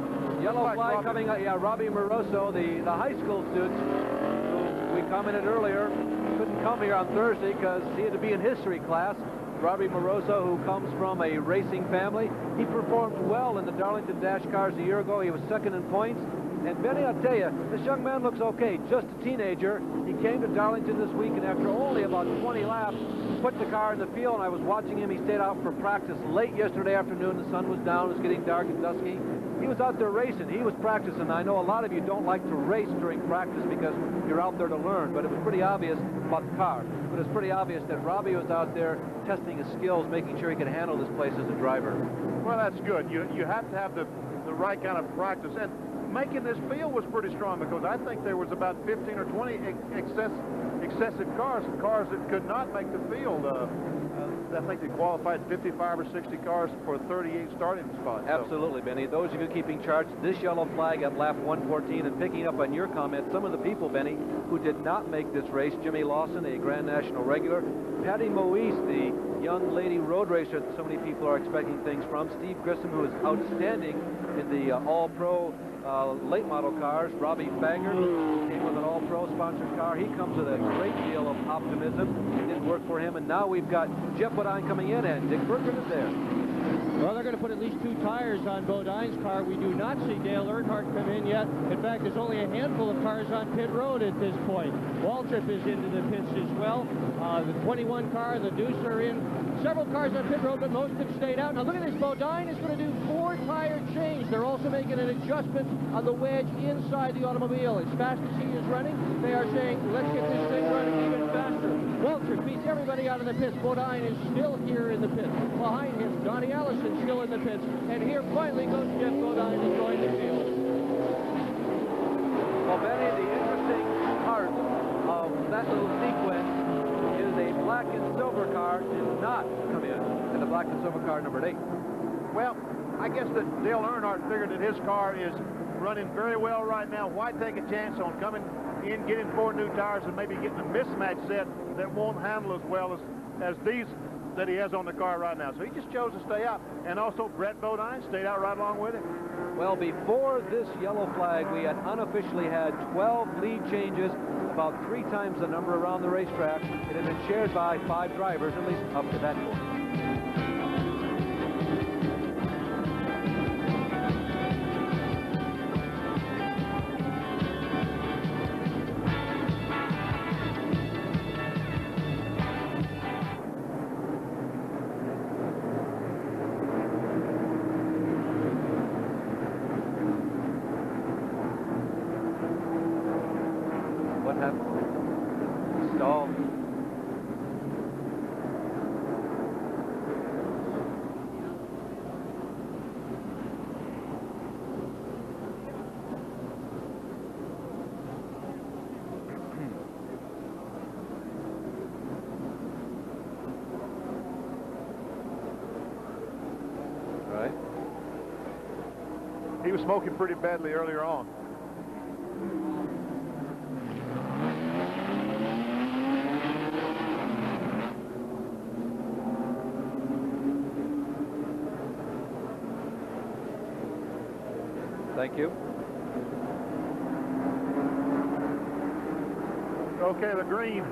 Yellow flag coming out. Yeah, Robbie Moroso, the high school student who we commented earlier, couldn't come here on Thursday because he had to be in history class. Robbie Moroso, who comes from a racing family, he performed well in the Darlington Dash Cars a year ago. He was 2nd in points. And Benny, I'll tell you, this young man looks okay, just a teenager. He came to Darlington this week, and after only about 20 laps, put the car in the field, and I was watching him. He stayed out for practice late yesterday afternoon. The sun was down, it was getting dark and dusky. He was out there racing. He was practicing. I know a lot of you don't like to race during practice because you're out there to learn, but it was pretty obvious about the car. But it's pretty obvious that Robbie was out there testing his skills, making sure he could handle this place as a driver. Well, that's good. You have to have the right kind of practice. And making this field was pretty strong because I think there was about 15 or 20 excessive cars that could not make the field. I think they qualified 55 or 60 cars for 38 starting spots. Absolutely, Benny. Those of you keeping charts, this yellow flag at lap 114, and picking up on your comment, some of the people, Benny, who did not make this race: Jimmy Lawson, a Grand National regular; Patty Moise, the young lady road racer that so many people are expecting things from; Steve Grissom, who is outstanding in the all-pro late model cars; Robbie Banger, who came with an all-pro sponsored car. He comes with a great deal of optimism. It didn't work for him, and now we've got Jeff Bodine coming in, and Dick Berggren is there. Well, they're going to put at least 2 tires on Bodine's car. We do not see Dale Earnhardt come in yet. In fact, there's only a handful of cars on pit road at this point. Waltrip is into the pits as well. The 21 car, the Deuce are in. Several cars on pit road, but most have stayed out. Now look at this. Bodine is going to do 4 tire change. They're also making an adjustment on the wedge inside the automobile. As fast as he is running, they are saying, let's get this thing running even faster. Waltrip beats everybody out of the pits. Bodine is still here in the pits. Behind him, Donnie Allison still in the pits. And here finally goes Jeff Bodine to join the field. Well, Benny, the interesting part of that little sequence is a black and silver car did not come in, and the black and silver car numbered 8. Well, I guess that Dale Earnhardt figured that his car is running very well right now. Why take a chance on coming in, getting 4 new tires, and maybe getting a mismatch set that won't handle as well as these that he has on the car right now? So he just chose to stay out. And also Brett Bodine stayed out right along with him. Well, before this yellow flag, we had unofficially had 12 lead changes, about 3 times the number around the racetrack. It had been shared by 5 drivers, at least up to that point. What happened? Stalled. Right. He was smoking pretty badly earlier on. Thank you. Okay, the green.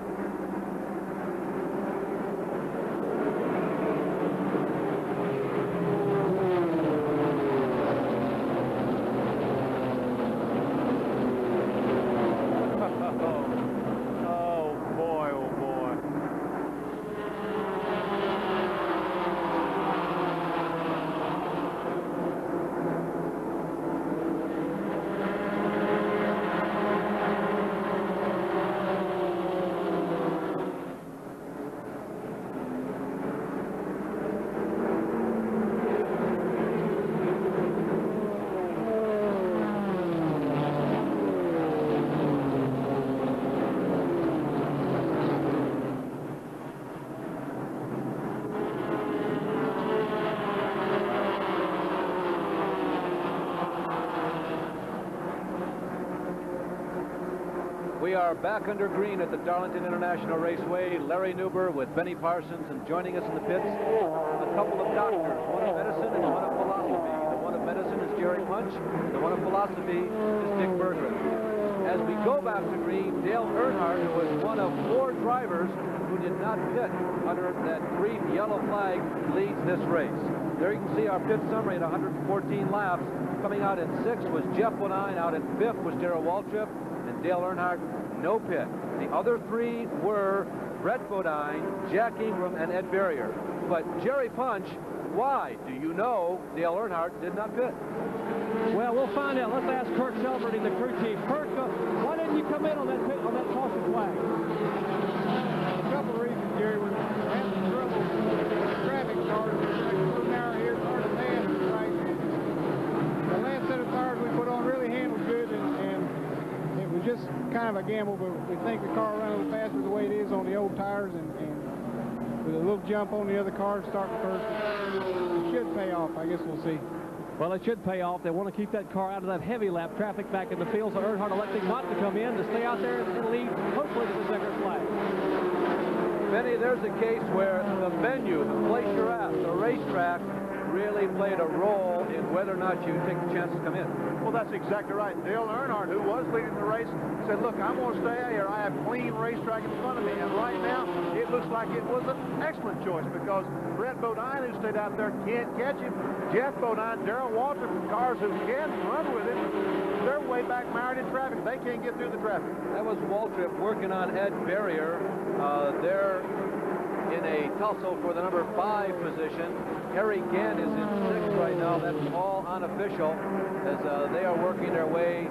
Oh, boy, oh, boy. We are back under green at the Darlington International Raceway. Larry Newber with Benny Parsons, and joining us in the pits, a couple of doctors, one of medicine and one of philosophy. The one of medicine is Jerry Punch, the one of philosophy is Dick Berggren. As we go back to green, Dale Earnhardt, who was one of 4 drivers who did not pit under that brief yellow flag, leads this race. There you can see our pit summary at 114 laps. Coming out in 6th was Jeff Bodine. Out in 5th was Darrell Waltrip. And Dale Earnhardt, no pit. The other 3 were Brett Bodine, Jack Ingram, and Ed Berrier. But Jerry Punch, why do you know Dale Earnhardt did not pit? Well, we'll find out. Let's ask Kirk Shelburne, the crew chief. Kirk, why didn't you come in on that caution flag? A couple of reasons, Jerry. We're having trouble with traffic cars. We're narrow here, it's hard to pass right. The last set of tires we put on really handled good, and it was just kind of a gamble, but we think the car ran a little faster the way it is on the old tires, and with a little jump on the other cars starting first, it should pay off. I guess we'll see. Well, it should pay off. They want to keep that car out of that heavy lap traffic back in the field, so Earnhardt electing not to come in, to stay out there and lead, hopefully, to the checkered flag. Benny, there's a case where the venue, the place you're at, the racetrack, really played a role in whether or not you take the chance to come in. Well, that's exactly right. Dale Earnhardt, who was leading the race, said, look, I'm going to stay out here. I have clean racetrack in front of me. And right now, it looks like it was an excellent choice because Brett Bodine, who stayed out there, can't catch him. Jeff Bodine, Darrell Waltrip, cars who can run with him, they're way back mired in traffic. They can't get through the traffic. That was Waltrip working on Ed Berrier. They're in a tussle for the number 5 position. Harry Gant is in 6th right now. That's all unofficial as they are working their way,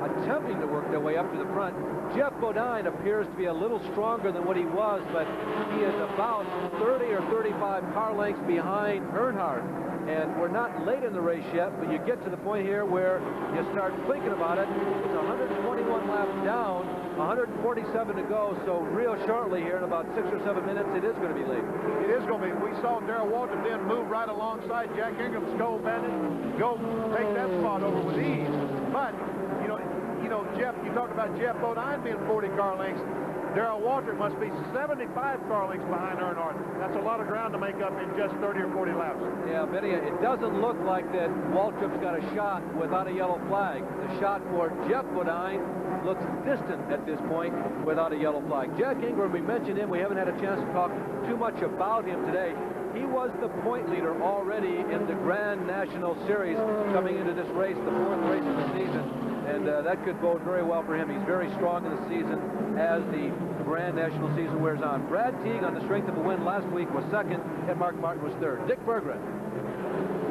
attempting to work their way up to the front. Jeff Bodine appears to be a little stronger than what he was, but he is about 30 or 35 car lengths behind Earnhardt. And we're not late in the race yet, but you get to the point here where you start thinking about it. It's 121 laps down, 147 to go, so real shortly here in about 6 or 7 minutes, it is going to be late. It is going to be. We saw Darrell Waltrip then move right alongside Jack Ingram, Skull Bandit, go take that spot over with ease. But, you know, Jeff, you talked about Jeff Bodine being 40 car lengths. Darrell Waltrip must be 75 car lengths behind Earnhardt. That's a lot of ground to make up in just 30 or 40 laps. Yeah, Benny, it doesn't look like that Waltrip's got a shot without a yellow flag. The shot for Jeff Bodine looks distant at this point without a yellow flag. Jack Ingram, we mentioned him. We haven't had a chance to talk too much about him today. He was the point leader already in the Grand National Series coming into this race, the 4th race of the season. And that could bode very well for him. He's very strong in the season as the Grand National season wears on. Brad Teague, on the strength of a win last week, was 2nd, and Mark Martin was 3rd. Dick Berggren.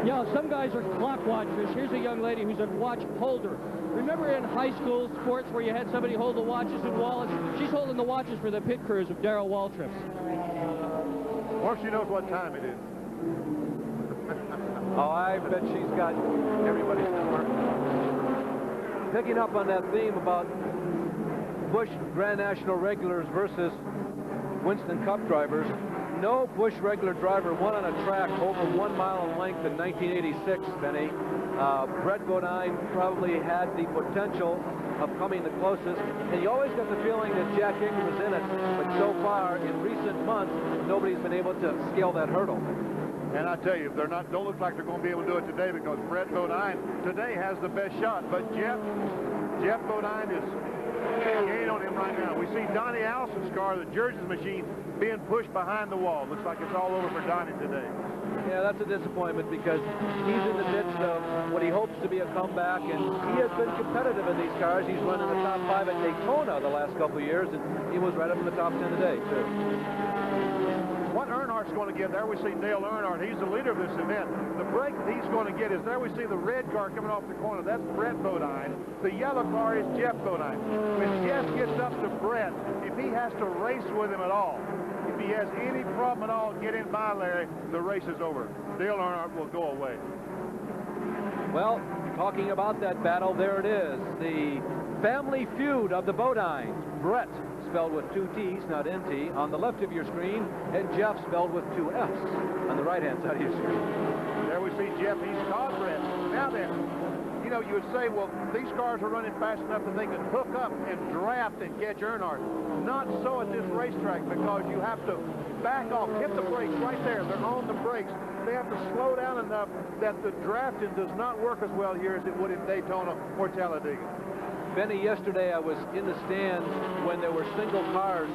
Yeah, some guys are clock watchers. Here's a young lady who's a watch holder. Remember in high school sports where you had somebody hold the watches and wallets? She's holding the watches for the pit crews of Darrell Waltrip. Or she knows what time it is. Oh, I bet she's got everybody's number. Picking up on that theme about Busch Grand National regulars versus Winston Cup drivers, no Busch regular driver won on a track over 1 mile in length in 1986, Benny. Brett Bodine probably had the potential of coming the closest, and you always got the feeling that Jack Ingram was in it, but so far in recent months, nobody's been able to scale that hurdle. And I tell you, they're not, don't look like they're going to be able to do it today because Brett Bodine today has the best shot. But Jeff Bodine is gain on him right now. We see Donnie Allison's car, the Jersey's machine, being pushed behind the wall. Looks like it's all over for Donnie today. Yeah, that's a disappointment because he's in the midst of what he hopes to be a comeback, and he has been competitive in these cars. He's run in the top 5 at Daytona the last couple of years, and he was right up in the top 10 today, too. What Earnhardt's going to get, there we see Dale Earnhardt. He's the leader of this event. The break he's going to get is there we see the red car coming off the corner. That's Brett Bodine. The yellow car is Jeff Bodine. When Jeff gets up to Brett, if he has to race with him at all, if he has any problem at all getting by Larry, the race is over. Dale Earnhardt will go away. Well, talking about that battle, there it is. The family feud of the Bodines. Brett, spelled with 2 T's, not NT, on the left of your screen, and Jeff spelled with 2 F's on the right-hand side of your screen. There we see Jeff. He's caught Brett. Now then, you know, you would say, well, these cars are running fast enough that they can hook up and draft and catch Earnhardt. Not so at this racetrack because you have to back off, hit the brakes right there. They're on the brakes. They have to slow down enough that the drafting does not work as well here as it would in Daytona or Talladega. Benny, yesterday I was in the stands when there were single cars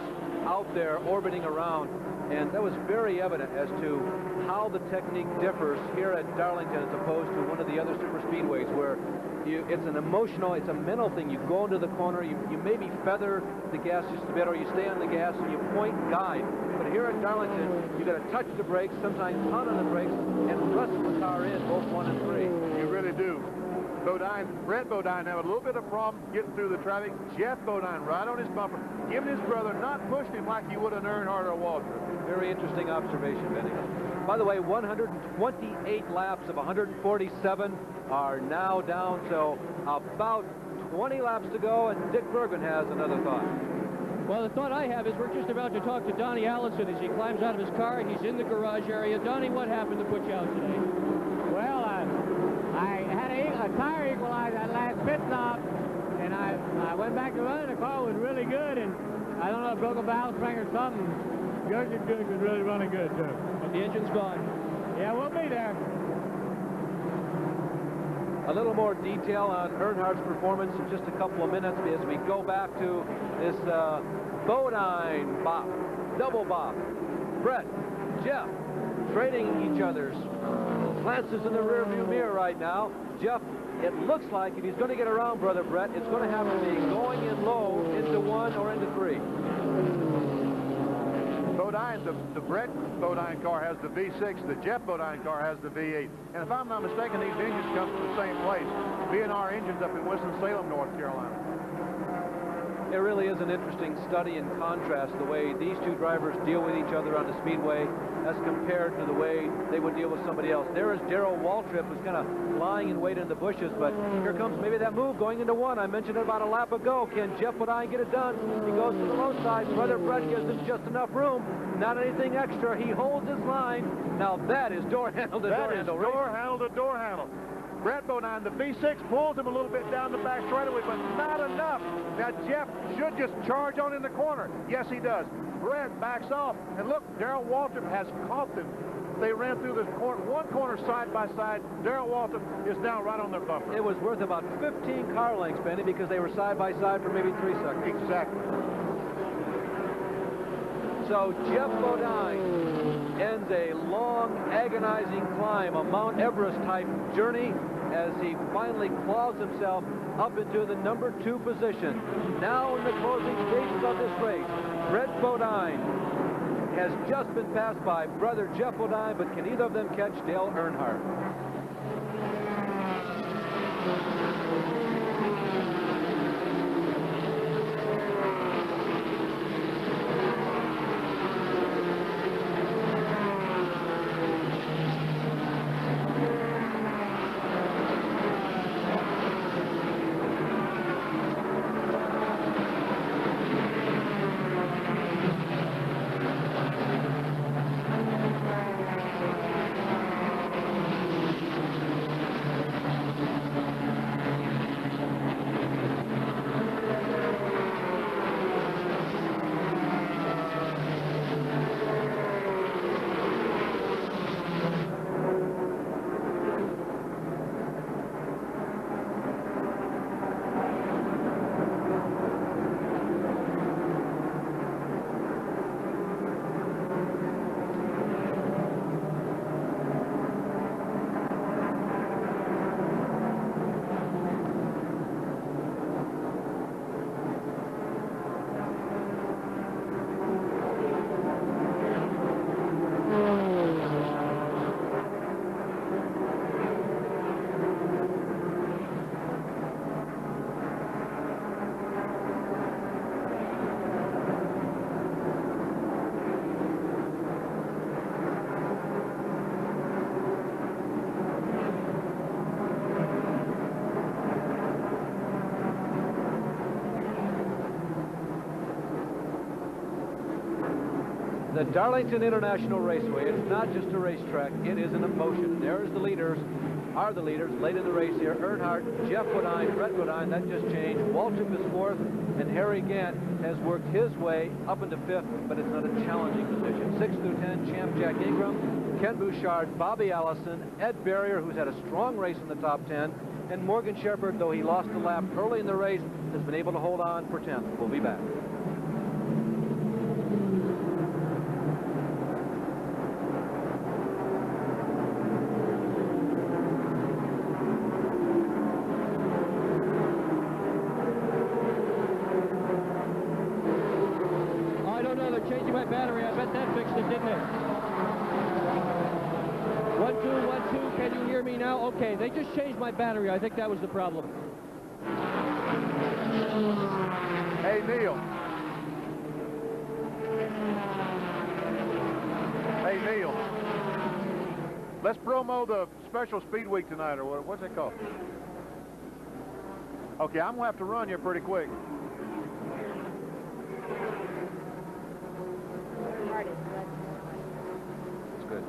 out there orbiting around. And that was very evident as to how the technique differs here at Darlington as opposed to one of the other super speedways where it's an emotional, it's a mental thing. You go into the corner, you maybe feather the gas just a bit, or you stay on the gas and you point and guide. But here at Darlington, you got to touch the brakes, sometimes pound on the brakes, and wrestle the car in, both 1 and 3. You really do. Brett Bodine had a little bit of problem getting through the traffic. Jeff Bodine right on his bumper, giving his brother, not pushing him like he would have Earnhardt or Walter. Very interesting observation, Benny. By the way, 128 laps of 147 are now down to about 20 laps to go, and Dick Bergman has another thought. Well, the thought I have is we're just about to talk to Donnie Allison as he climbs out of his car. He's in the garage area. Donnie, what happened to put you out today? Well, I had a tire equalizer that last pit stop, and I went back to running. The car was really good, and I don't know if broke a valve spring or something. Good was really running good, too. But the engine's gone. Yeah, we'll be there. A little more detail on Earnhardt's performance in just a couple of minutes as we go back to this Bodine bop, double bop. Brett, Jeff, trading each other's glances in the rearview mirror right now. Jeff, it looks like if he's going to get around Brother Brett, it's going to have to be going in low into 1 or into 3. Bodine, the Brett Bodine car has the V6, the Jeff Bodine car has the V8. And if I'm not mistaken, these engines come from the same place, B&R engines up in Winston-Salem, North Carolina. It really is an interesting study in contrast, the way these two drivers deal with each other on the speedway as compared to the way they would deal with somebody else. There is Darrell Waltrip, who's kind of lying in wait in the bushes, but here comes maybe that move going into 1. I mentioned it about a lap ago. Can Jeff Bodine get it done? He goes to the low side. Brother Brett gives him just enough room, not anything extra. He holds his line. Now that is door handle to door handle. Door handle to door handle. Brett Bodine, the V6 pulls him a little bit down the back straightaway, but not enough. Now Jeff should just charge on in the corner. Yes, he does. Brett backs off, and look, Darrell Waltrip has caught them. They ran through this one corner side by side. Darrell Waltrip is now right on their bumper. It was worth about 15 car lengths, Benny, because they were side by side for maybe 3 seconds. Exactly. So Jeff Bodine ends a long, agonizing climb, a Mount Everest-type journey, as he finally claws himself up into the number 2 position. Now in the closing stages of this race, Brett Bodine has just been passed by brother Jeff Bodine, but can either of them catch Dale Earnhardt? The Darlington International Raceway, it's not just a racetrack, it is an emotion. There's the leaders, are the leaders late in the race here. Earnhardt, Jeff Bodine, Brett Bodine, that just changed. Waltrip is 4th, and Harry Gant has worked his way up into 5th, but it's not a challenging position. 6 through 10, Champ Jack Ingram, Ken Bouchard, Bobby Allison, Ed Barrier, who's had a strong race in the top 10, and Morgan Shepherd, though he lost a lap early in the race, has been able to hold on for 10th. We'll be back. battery. I bet that fixed it, didn't it? 1, 2, 1, 2. Can you hear me now? Okay, they just changed my battery. I think that was the problem. Hey, Neil. Hey, Neil. Let's promo the special speed week tonight, or what's it called? Okay, I'm gonna have to run here pretty quick. That's good.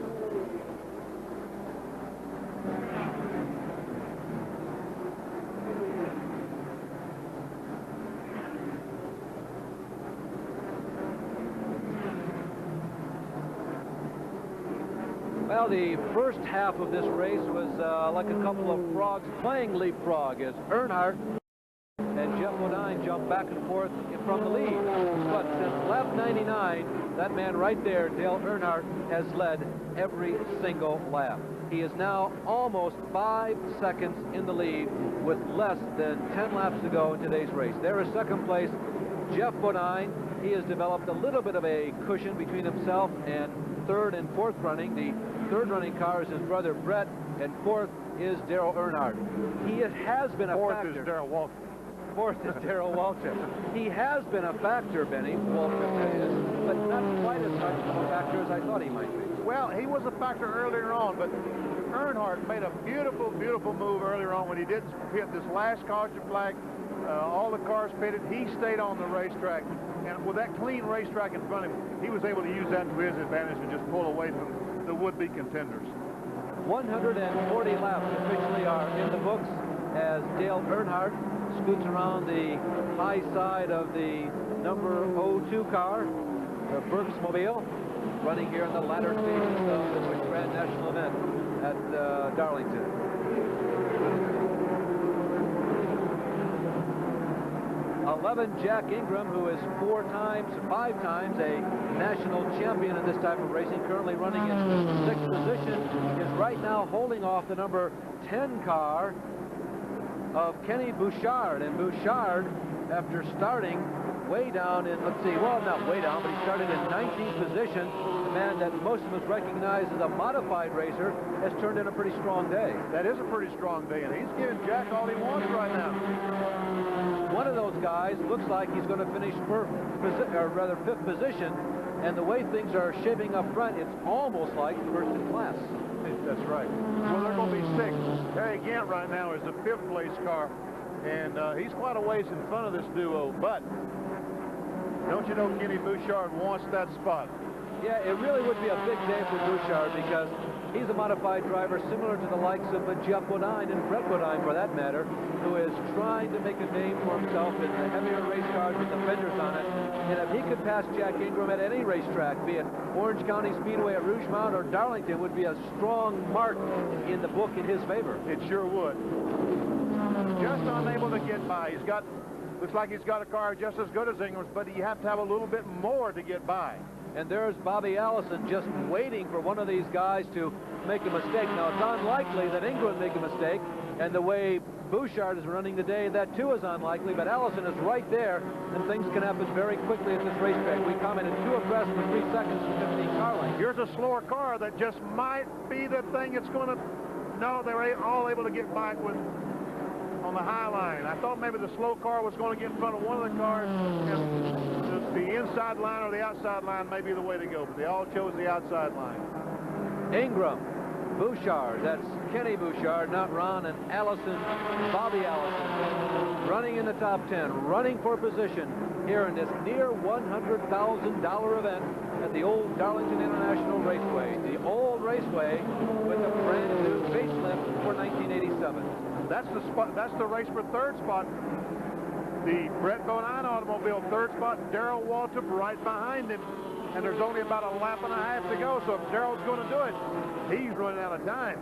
Well, the first half of this race was like a couple of frogs playing leapfrog as Earnhardt and Jeff Bodine jumped back and forth from the lead. But since lap 99, that man right there, Dale Earnhardt, has led every single lap. He is now almost 5 seconds in the lead with less than 10 laps to go in today's race. There is second place, Jeff Bodine. He has developed a little bit of a cushion between himself and third and fourth running. The third running car is his brother Brett, and fourth is Darrell Earnhardt. He has been a factor. Fourth is Darrell Waltrip. Fourth is Darrell Waltrip. He has been a factor, Benny, Waltrip that is, but not quite as much of a factor as I thought he might be. Well, he was a factor earlier on, but Earnhardt made a beautiful, beautiful move earlier on when he didn't hit this last caution flag. All the cars pitted. He stayed on the racetrack, and with that clean racetrack in front of him, he was able to use that to his advantage and just pull away from the would-be contenders. 140 laps officially are in the books as Dale Earnhardt scoots around the high side of the number 02 car, the Berksmobile, running here in the latter stages of this Grand National event at Darlington. 11, Jack Ingram, who is 5 times a national champion in this type of racing, currently running in 6th position, is right now holding off the number 10 car of Kenny Bouchard. And Bouchard, after starting way down in, let's see, well, not way down, but he started in 19th position. The man that most of us recognize as a modified racer has turned in a pretty strong day. That is a pretty strong day, and he's giving Jack all he wants right now. One of those guys looks like he's going to finish fifth position, and the way things are shaping up front, it's almost like first in class. That's right. Well, they're going to be 6. Harry Gant right now is the 5th place car, and he's quite a ways in front of this duo, but don't you know Kenny Bouchard wants that spot? Yeah, it really would be a big day for Bouchard because he's a modified driver similar to the likes of Jeff Bodine and Brett Bodine, for that matter, who is trying to make a name for himself in the heavier race cars with the fenders on it. And if he could pass Jack Ingram at any racetrack, be it Orange County Speedway at Rougemont or Darlington, would be a strong mark in the book in his favor. It sure would. Just unable to get by. Looks like he's got a car just as good as Ingram's, but you have to have a little bit more to get by. And there's Bobby Allison just waiting for one of these guys to make a mistake. Now, it's unlikely that Ingram make a mistake, and the way Bouchard is running today, that too is unlikely, but Allison is right there, and things can happen very quickly at this racetrack. We commented 2 abreast for 3 seconds and 15 car lengths. Here's a slower car that just might be the thing that's going to... No, they're all able to get by with on the high line. I thought maybe the slow car was going to get in front of one of the cars, and the inside line or the outside line may be the way to go, but they all chose the outside line. Ingram, Bouchard, that's Kenny Bouchard, not Ron, and Allison, Bobby Allison, running in the top 10, running for position here in this near $100,000 event at the old Darlington International Raceway, the old raceway with a brand new facelift for 1987. That's the spot. That's the race for third spot. The Brett Bodine automobile, third spot. Darrell Waltrip right behind him. And there's only about a lap and a half to go. So if Darrell's going to do it, he's running out of time.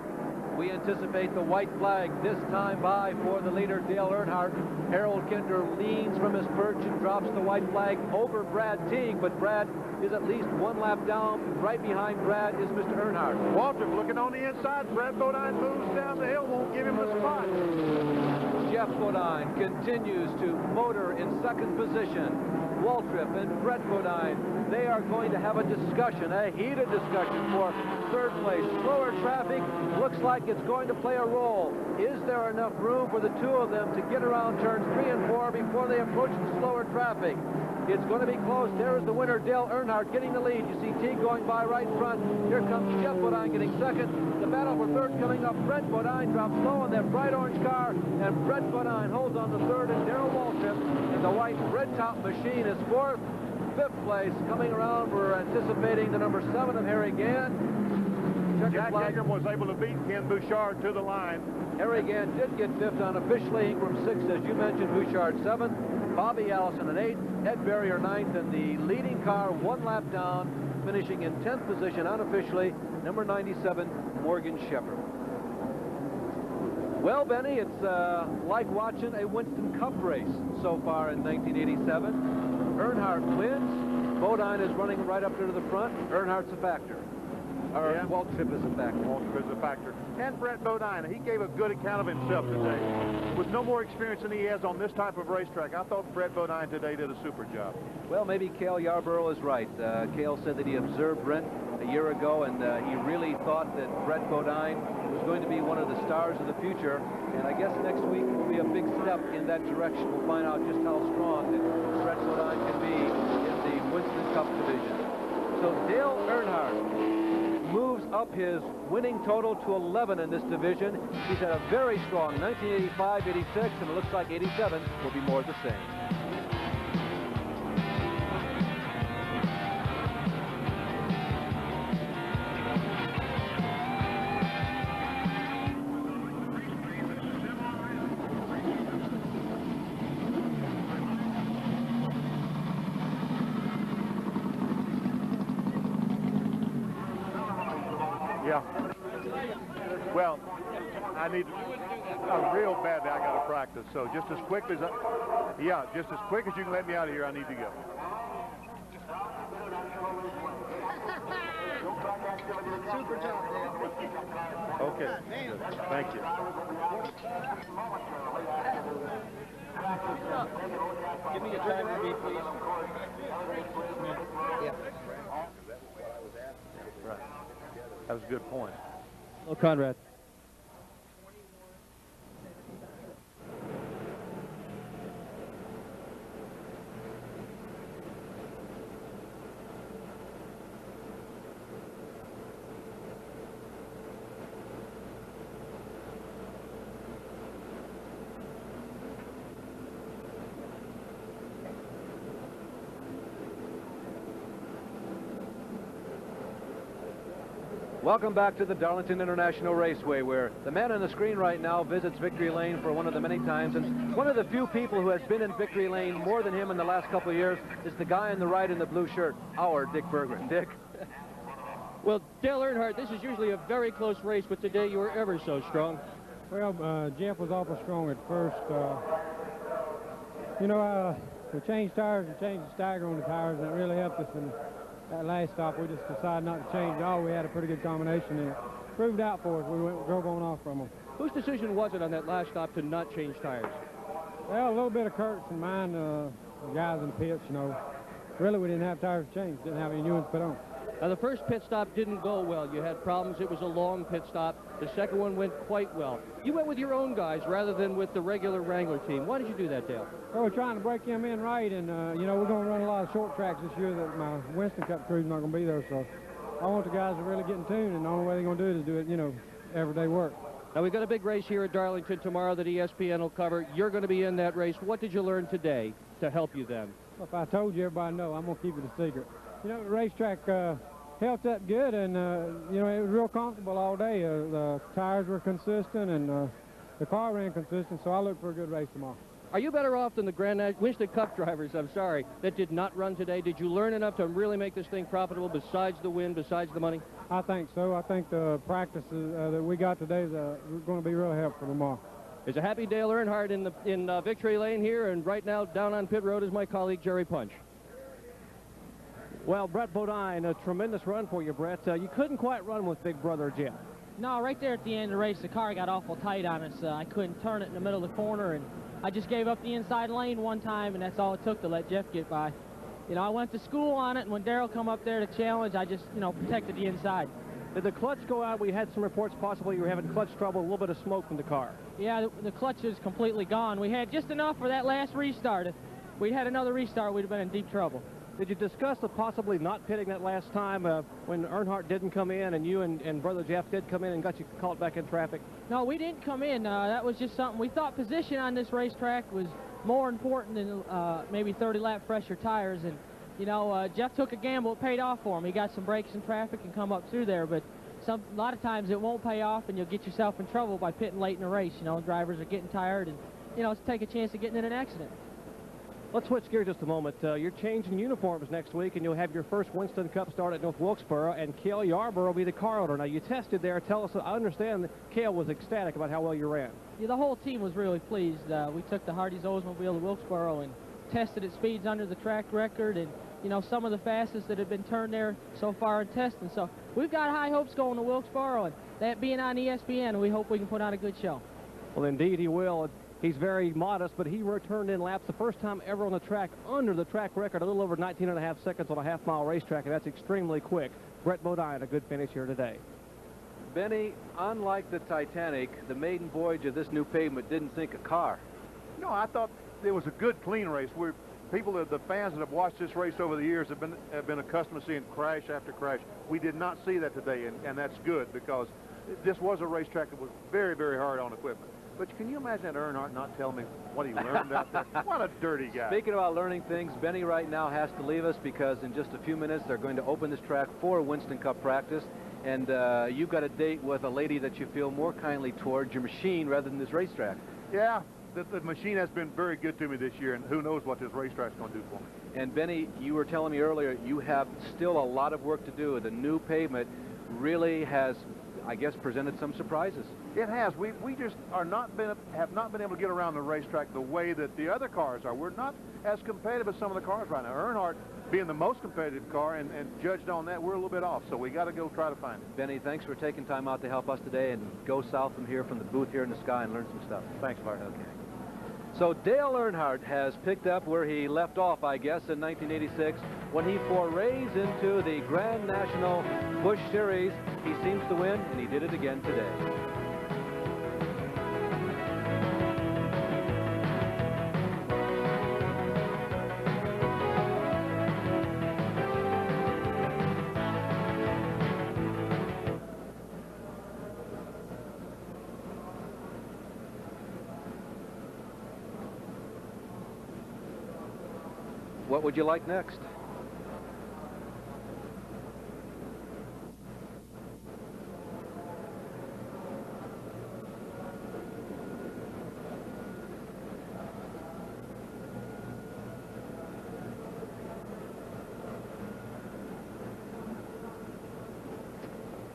We anticipate the white flag this time by for the leader, Dale Earnhardt. Harold Kinder leans from his perch and drops the white flag over Brad Teague, but Brad is at least 1 lap down. Right behind Brad is Mr. Earnhardt. Waltrip looking on the inside. Brett Bodine moves down the hill, won't give him a spot. Jeff Bodine continues to motor in second position. Waltrip and Brett Bodine. They are going to have a discussion, a heated discussion for third place. Slower traffic looks like it's going to play a role. Is there enough room for the two of them to get around turns 3 and 4 before they approach the slower traffic? It's going to be close. There is the winner, Dale Earnhardt, getting the lead. You see T going by right front. Here comes Jeff Bodine getting second. The battle for third coming up. Brett Bodine drops low in that bright orange car, and Brett Bodine holds on to third, and Darrell Waltrip in the white red-top machine is fourth. Fifth place coming around. We're anticipating the number 7 of Harry Gant. Jack Ingram was able to beat Ken Bouchard to the line. Harry Gant did get fifth unofficially. Ingram 6th, as you mentioned. Bouchard 7th. Bobby Allison in 8th. Ed Berrier 9th, and the leading car 1 lap down, finishing in 10th position unofficially, number 97, Morgan Shepherd. Well, Benny, it's like watching a Winston Cup race so far in 1987. Earnhardt wins. Bodine is running right up there to the front. Earnhardt's a factor. Yeah. Waltrip is a factor. Waltrip is a factor. And Brett Bodine, he gave a good account of himself today. With no more experience than he has on this type of racetrack, I thought Brett Bodine today did a super job. Well, maybe Cale Yarborough is right. Cale said that he observed Brent a year ago, and he really thought that Brett Bodine was going to be one of the stars of the future. And I guess next week will be a big step in that direction. We'll find out just how strong that Brett Bodine can be in the Winston Cup division. So Dale Earnhardt moves up his winning total to 11 in this division. He's had a very strong 1985, 86, and it looks like 87 will be more of the same. Yeah. Well, I need real badly. I got to practice. So just as quick as just as quick as you can let me out of here, I need to go. Super job, Dan. Okay. Good. Thank you. Give me a time to beat, please. Yeah. Right. That was a good point. Oh, Conrad. Welcome back to the Darlington International Raceway, where the man on the screen right now visits Victory Lane for one of the many times, and one of the few people who has been in Victory Lane more than him in the last couple of years is the guy on the right in the blue shirt, our Dick Berggren. Dick? Well, Dale Earnhardt, this is usually a very close race, but today you were ever so strong. Well, Jeff was awful strong at first. We changed tires and changed the stagger on the tires, and it really helped us. And that last stop, we just decided not to change at all. We had a pretty good combination, and it proved out for us. We drove on off from them. Whose decision was it on that last stop to not change tires? Well, a little bit of Kurt's and mine, the guys in the pits, Really, we didn't have tires to change. Didn't have any new ones put on. Now, the first pit stop didn't go well. You had problems. It was a long pit stop. The second one went quite well. You went with your own guys rather than with the regular Wrangler team. Why did you do that, Dale? Well, we're trying to break them in right, and, we're going to run a lot of short tracks this year that my Winston Cup crew's not going to be there, so I want the guys to really get in tune, and the only way they're going to do it is do it, everyday work. Now, we've got a big race here at Darlington tomorrow that ESPN will cover. You're going to be in that race. What did you learn today to help you then? Well, if I told you, everybody know. I'm going to keep it a secret. The racetrack held up good, and, it was real comfortable all day. The tires were consistent, and the car ran consistent, so I look for a good race tomorrow. Are you better off than the Winston Cup drivers, that did not run today? Did you learn enough to really make this thing profitable besides the win, besides the money? I think so. I think the practices that we got today is going to be really helpful tomorrow. There's a happy Dale Earnhardt in Victory Lane here, and right now down on pit road is my colleague Jerry Punch. Well, Brett Bodine, a tremendous run for you, Brett. You couldn't quite run with Big Brother Jeff. No, right there at the end of the race, the car got awful tight on us. I couldn't turn it in the middle of the corner, and I just gave up the inside lane one time, and that's all it took to let Jeff get by. You know, I went to school on it, and when Darrell come up there to challenge, I just, you know, protected the inside. Did the clutch go out? We had some reports possibly you were having clutch trouble, a little bit of smoke from the car. Yeah, the clutch is completely gone. We had just enough for that last restart. If we'd had another restart, we'd have been in deep trouble. Did you discuss the possibly not pitting that last time when Earnhardt didn't come in and you and Brother Jeff did come in and got you caught back in traffic? No, we didn't come in. That was just something. We thought position on this racetrack was more important than maybe 30-lap fresher tires. And, you know, Jeff took a gamble. It paid off for him. He got some breaks in traffic and come up through there. But a lot of times it won't pay off, and you'll get yourself in trouble by pitting late in a race. You know, drivers are getting tired, and, you know, take a chance of getting in an accident. Let's switch gears just a moment. You're changing uniforms next week, and you'll have your first Winston Cup start at North Wilkesboro, and Cale Yarborough will be the car owner. Now, you tested there. Tell us, I understand that Cale was ecstatic about how well you ran. Yeah, the whole team was really pleased. We took the Hardee's Oldsmobile to Wilkesboro and tested its speeds under the track record, and, you know, some of the fastest that have been turned there so far in testing. So we've got high hopes going to Wilkesboro, and that being on ESPN, we hope we can put on a good show. Well, indeed he will. He's very modest, but he returned in laps the first time ever on the track under the track record, a little over 19.5 seconds on a half-mile racetrack, and that's extremely quick. Brett Bodine, a good finish here today. Benny, unlike the Titanic, the maiden voyage of this new pavement didn't sink a car. No, I thought it was a good, clean race. The fans that have watched this race over the years have been accustomed to seeing crash after crash. We did not see that today, and that's good, because this was a racetrack that was very, very hard on equipment. But can you imagine that Earnhardt not telling me what he learned out there? What a dirty guy. Speaking about learning things, Benny right now has to leave us because in just a few minutes they're going to open this track for Winston Cup practice. And you've got a date with a lady that you feel more kindly towards, your machine, rather than this racetrack. Yeah, the machine has been very good to me this year, and who knows what this racetrack's going to do for me. And Benny, you were telling me earlier you have still a lot of work to do. The new pavement really has, I guess, presented some surprises. It has. We just have not been able to get around the racetrack the way that the other cars are. We're not as competitive as some of the cars right now. Earnhardt being the most competitive car, and judged on that, we're a little bit off. So we got to go try to find it. Benny, thanks for taking time out to help us today, and go south from here, from the booth here in the sky, and learn some stuff. Thanks, Bart. Okay. So Dale Earnhardt has picked up where he left off, I guess, in 1986 when he forays into the Grand National Busch Series. He seems to win, and he did it again today. What would you like next?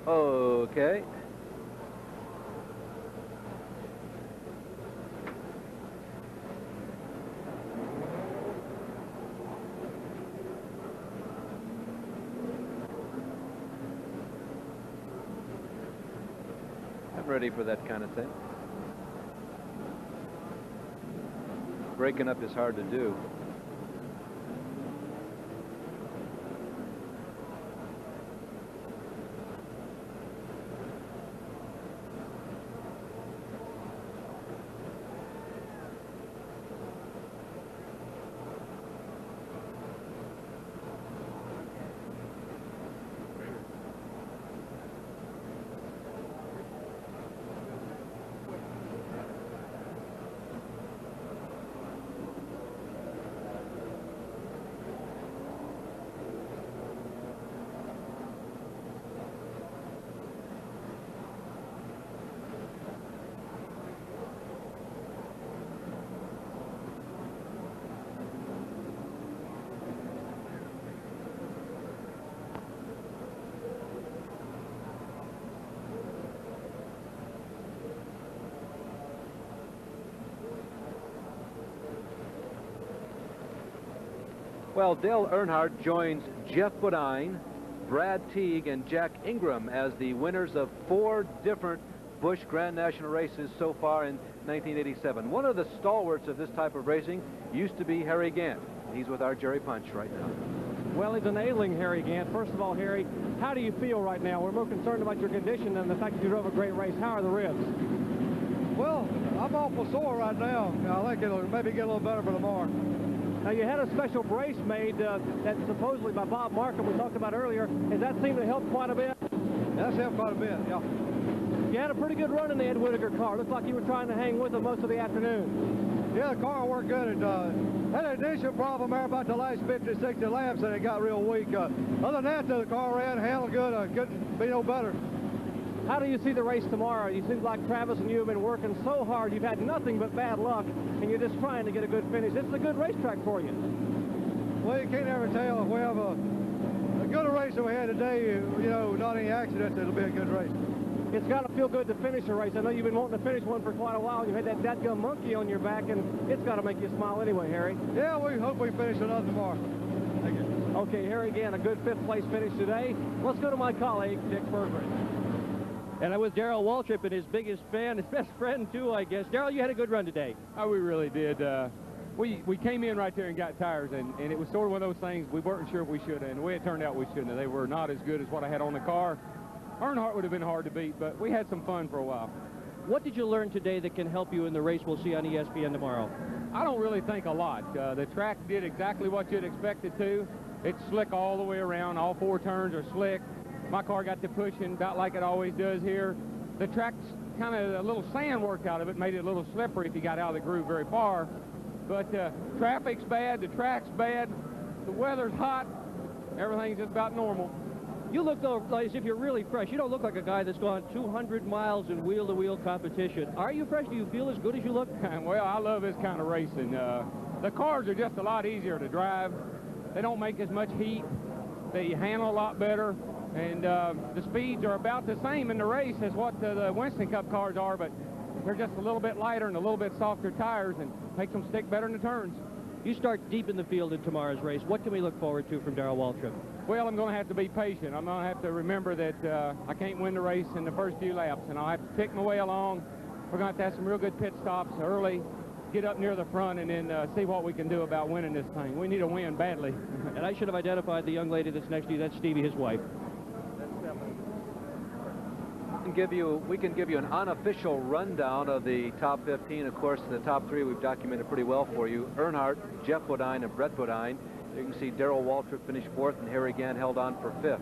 Okay. Ready for that kind of thing. Breaking up is hard to do. Well, Dale Earnhardt joins Jeff Bodine, Brad Teague, and Jack Ingram as the winners of 4 different Busch Grand National races so far in 1987. One of the stalwarts of this type of racing used to be Harry Gant. He's with our Jerry Punch right now. Well, he's an ailing Harry Gant. First of all, Harry, how do you feel right now? We're more concerned about your condition than the fact that you drove a great race. How are the ribs? Well, I'm awful sore right now. I think it'll maybe get a little better for tomorrow. Now, you had a special brace made that supposedly by Bob Markham we talked about earlier. Does that seem to help quite a bit? That's helped quite a bit, yeah. You had a pretty good run in the Ed Whittaker car. Looked like you were trying to hang with him most of the afternoon. Yeah, the car worked good. It had an initial problem there about the last 50, 60 laps, and it got real weak. Other than that, the car ran, handled good. Couldn't be no better. How do you see the race tomorrow? You seem like Travis and you have been working so hard. You've had nothing but bad luck, and you're just trying to get a good finish. It's a good racetrack for you. Well, you can't ever tell. If we have a good race that we had today, you know, not any accidents, it'll be a good race. It's got to feel good to finish a race. I know you've been wanting to finish one for quite a while. You had that dadgum monkey on your back, and it's got to make you smile anyway, Harry. Yeah, we hope we finish another tomorrow. Thank you. Okay, Harry, again, a good fifth-place finish today. Let's go to my colleague, Dick Berger. And I was Darrell Waltrip, and his biggest fan, his best friend, too, I guess. Darrell, you had a good run today. Oh, we really did. We came in right there and got tires, and it was sort of one of those things we weren't sure if we should have. And the way it turned out, we shouldn't have. They were not as good as what I had on the car. Earnhardt would have been hard to beat, but we had some fun for a while. What did you learn today that can help you in the race we'll see on ESPN tomorrow? I don't really think a lot. The track did exactly what you'd expect it to. It's slick all the way around. All four turns are slick. My car got to pushing about like it always does here. The track's kind of a little sand worked out of it, made it a little slippery if you got out of the groove very far. But traffic's bad, the track's bad, the weather's hot, everything's just about normal. You look, though, as if you're really fresh. You don't look like a guy that's gone 200 miles in wheel-to-wheel competition. Are you fresh? Do you feel as good as you look? Well, I love this kind of racing. The cars are just a lot easier to drive. They don't make as much heat. They handle a lot better. And the speeds are about the same in the race as what the Winston Cup cars are, but they're just a little bit lighter and a little bit softer tires and makes them stick better in the turns. You start deep in the field in tomorrow's race. What can we look forward to from Darrell Waltrip? Well, I'm going to have to be patient. I'm going to have to remember that I can't win the race in the first few laps, and I'll have to pick my way along. We're going to have some real good pit stops early, get up near the front, and then see what we can do about winning this thing. We need a win badly. And I should have identified the young lady that's next to you. That's Stevie, his wife. We can give you an unofficial rundown of the top 15. Of course, the top three we've documented pretty well for you. Earnhardt, Jeff Bodine, and Brett Bodine. You can see Darrell Waltrip finished fourth, and Harry Gant held on for fifth.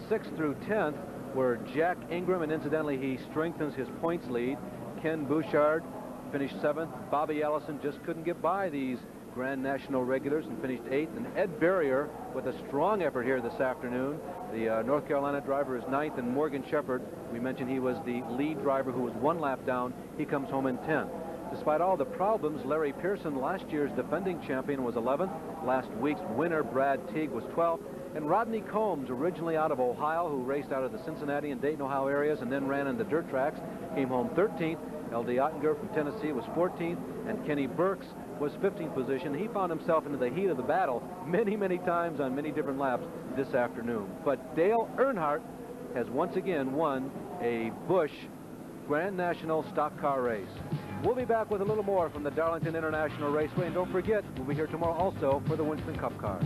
6th through 10th were Jack Ingram, and incidentally, he strengthens his points lead. Ken Bouchard finished 7th. Bobby Allison just couldn't get by these Grand National regulars and finished 8th. And Ed Berrier, with a strong effort here this afternoon. The North Carolina driver is 9th, and Morgan Shepherd, we mentioned he was the lead driver who was 1 lap down. He comes home in 10th. Despite all the problems, Larry Pearson, last year's defending champion, was 11th. Last week's winner, Brad Teague, was 12th. And Rodney Combs, originally out of Ohio, who raced out of the Cincinnati and Dayton, Ohio areas and then ran in the dirt tracks, came home 13th. L.D. Ottinger from Tennessee was 14th, and Kenny Burks was 15th position. He found himself into the heat of the battle many, many times on many different laps this afternoon. But Dale Earnhardt has once again won a Busch Grand National stock car race. We'll be back with a little more from the Darlington International Raceway, and don't forget, we'll be here tomorrow also for the Winston Cup cars.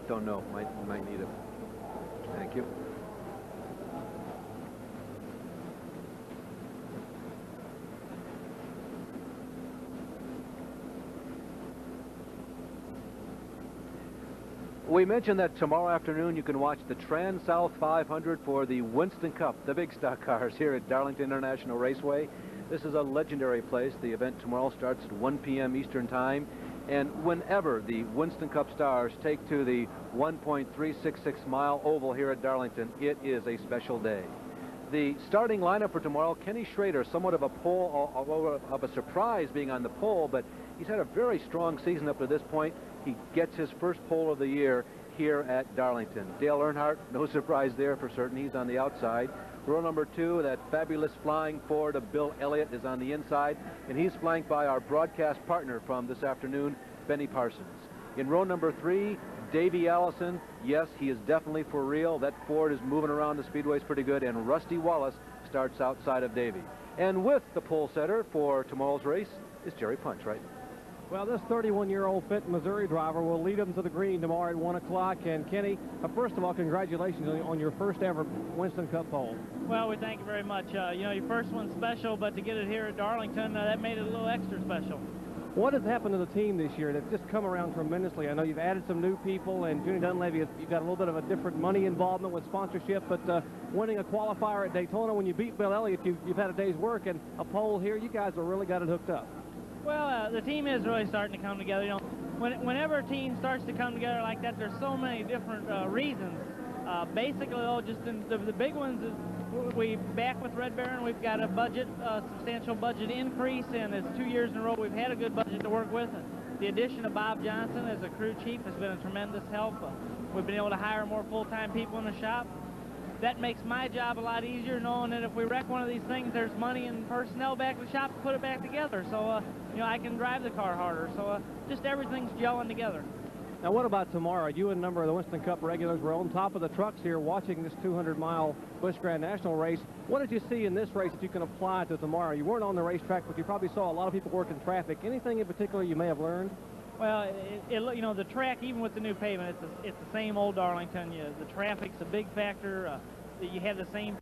Don't know. Might need it. Thank you. We mentioned that tomorrow afternoon you can watch the Trans-South 500 for the Winston Cup, the big stock cars here at Darlington International Raceway. This is a legendary place. The event tomorrow starts at 1 p.m. Eastern Time. And whenever the Winston Cup stars take to the 1.366-mile oval here at Darlington, it is a special day. The starting lineup for tomorrow, Kenny Schrader, somewhat of a pole, of a surprise being on the pole, but he's had a very strong season up to this point. He gets his first pole of the year here at Darlington. Dale Earnhardt, no surprise there for certain. He's on the outside. Row number 2, that fabulous flying Ford of Bill Elliott is on the inside, and he's flanked by our broadcast partner from this afternoon, Benny Parsons. In row number 3, Davey Allison. Yes, he is definitely for real. That Ford is moving around the speedways pretty good, and Rusty Wallace starts outside of Davey. And with the pole setter for tomorrow's race is Jerry Punch, right? Well, this 31-year-old fit Missouri driver will lead them to the green tomorrow at 1 o'clock. And Kenny, first of all, congratulations on your first ever Winston Cup pole. Well, we thank you very much. You know, your first one's special, but to get it here at Darlington, that made it a little extra special. What has happened to the team this year? They've just come around tremendously. I know you've added some new people, and Junie Dunleavy, you've got a little bit of a different money involvement with sponsorship, but winning a qualifier at Daytona when you beat Bill Elliott, you've had a day's work, and a pole here, you guys have really got it hooked up. Well, the team is really starting to come together. You know, whenever a team starts to come together like that, there's so many different reasons. Basically, though, just the big ones is we back with Red Baron. We've got a budget, substantial budget increase, and it's 2 years in a row we've had a good budget to work with. And the addition of Bob Johnson as a crew chief has been a tremendous help. We've been able to hire more full-time people in the shop. That makes my job a lot easier, knowing that if we wreck one of these things, there's money and personnel back in the shop to put it back together. So, you know, I can drive the car harder. So, just everything's gelling together. Now, what about tomorrow? You and a number of the Winston Cup regulars were on top of the trucks here watching this 200-mile Busch Grand National race. What did you see in this race that you can apply to tomorrow? You weren't on the racetrack, but you probably saw a lot of people working traffic. Anything in particular you may have learned? Well, you know, the track, even with the new pavement, it's the same old Darlington. The traffic's a big factor. You have the same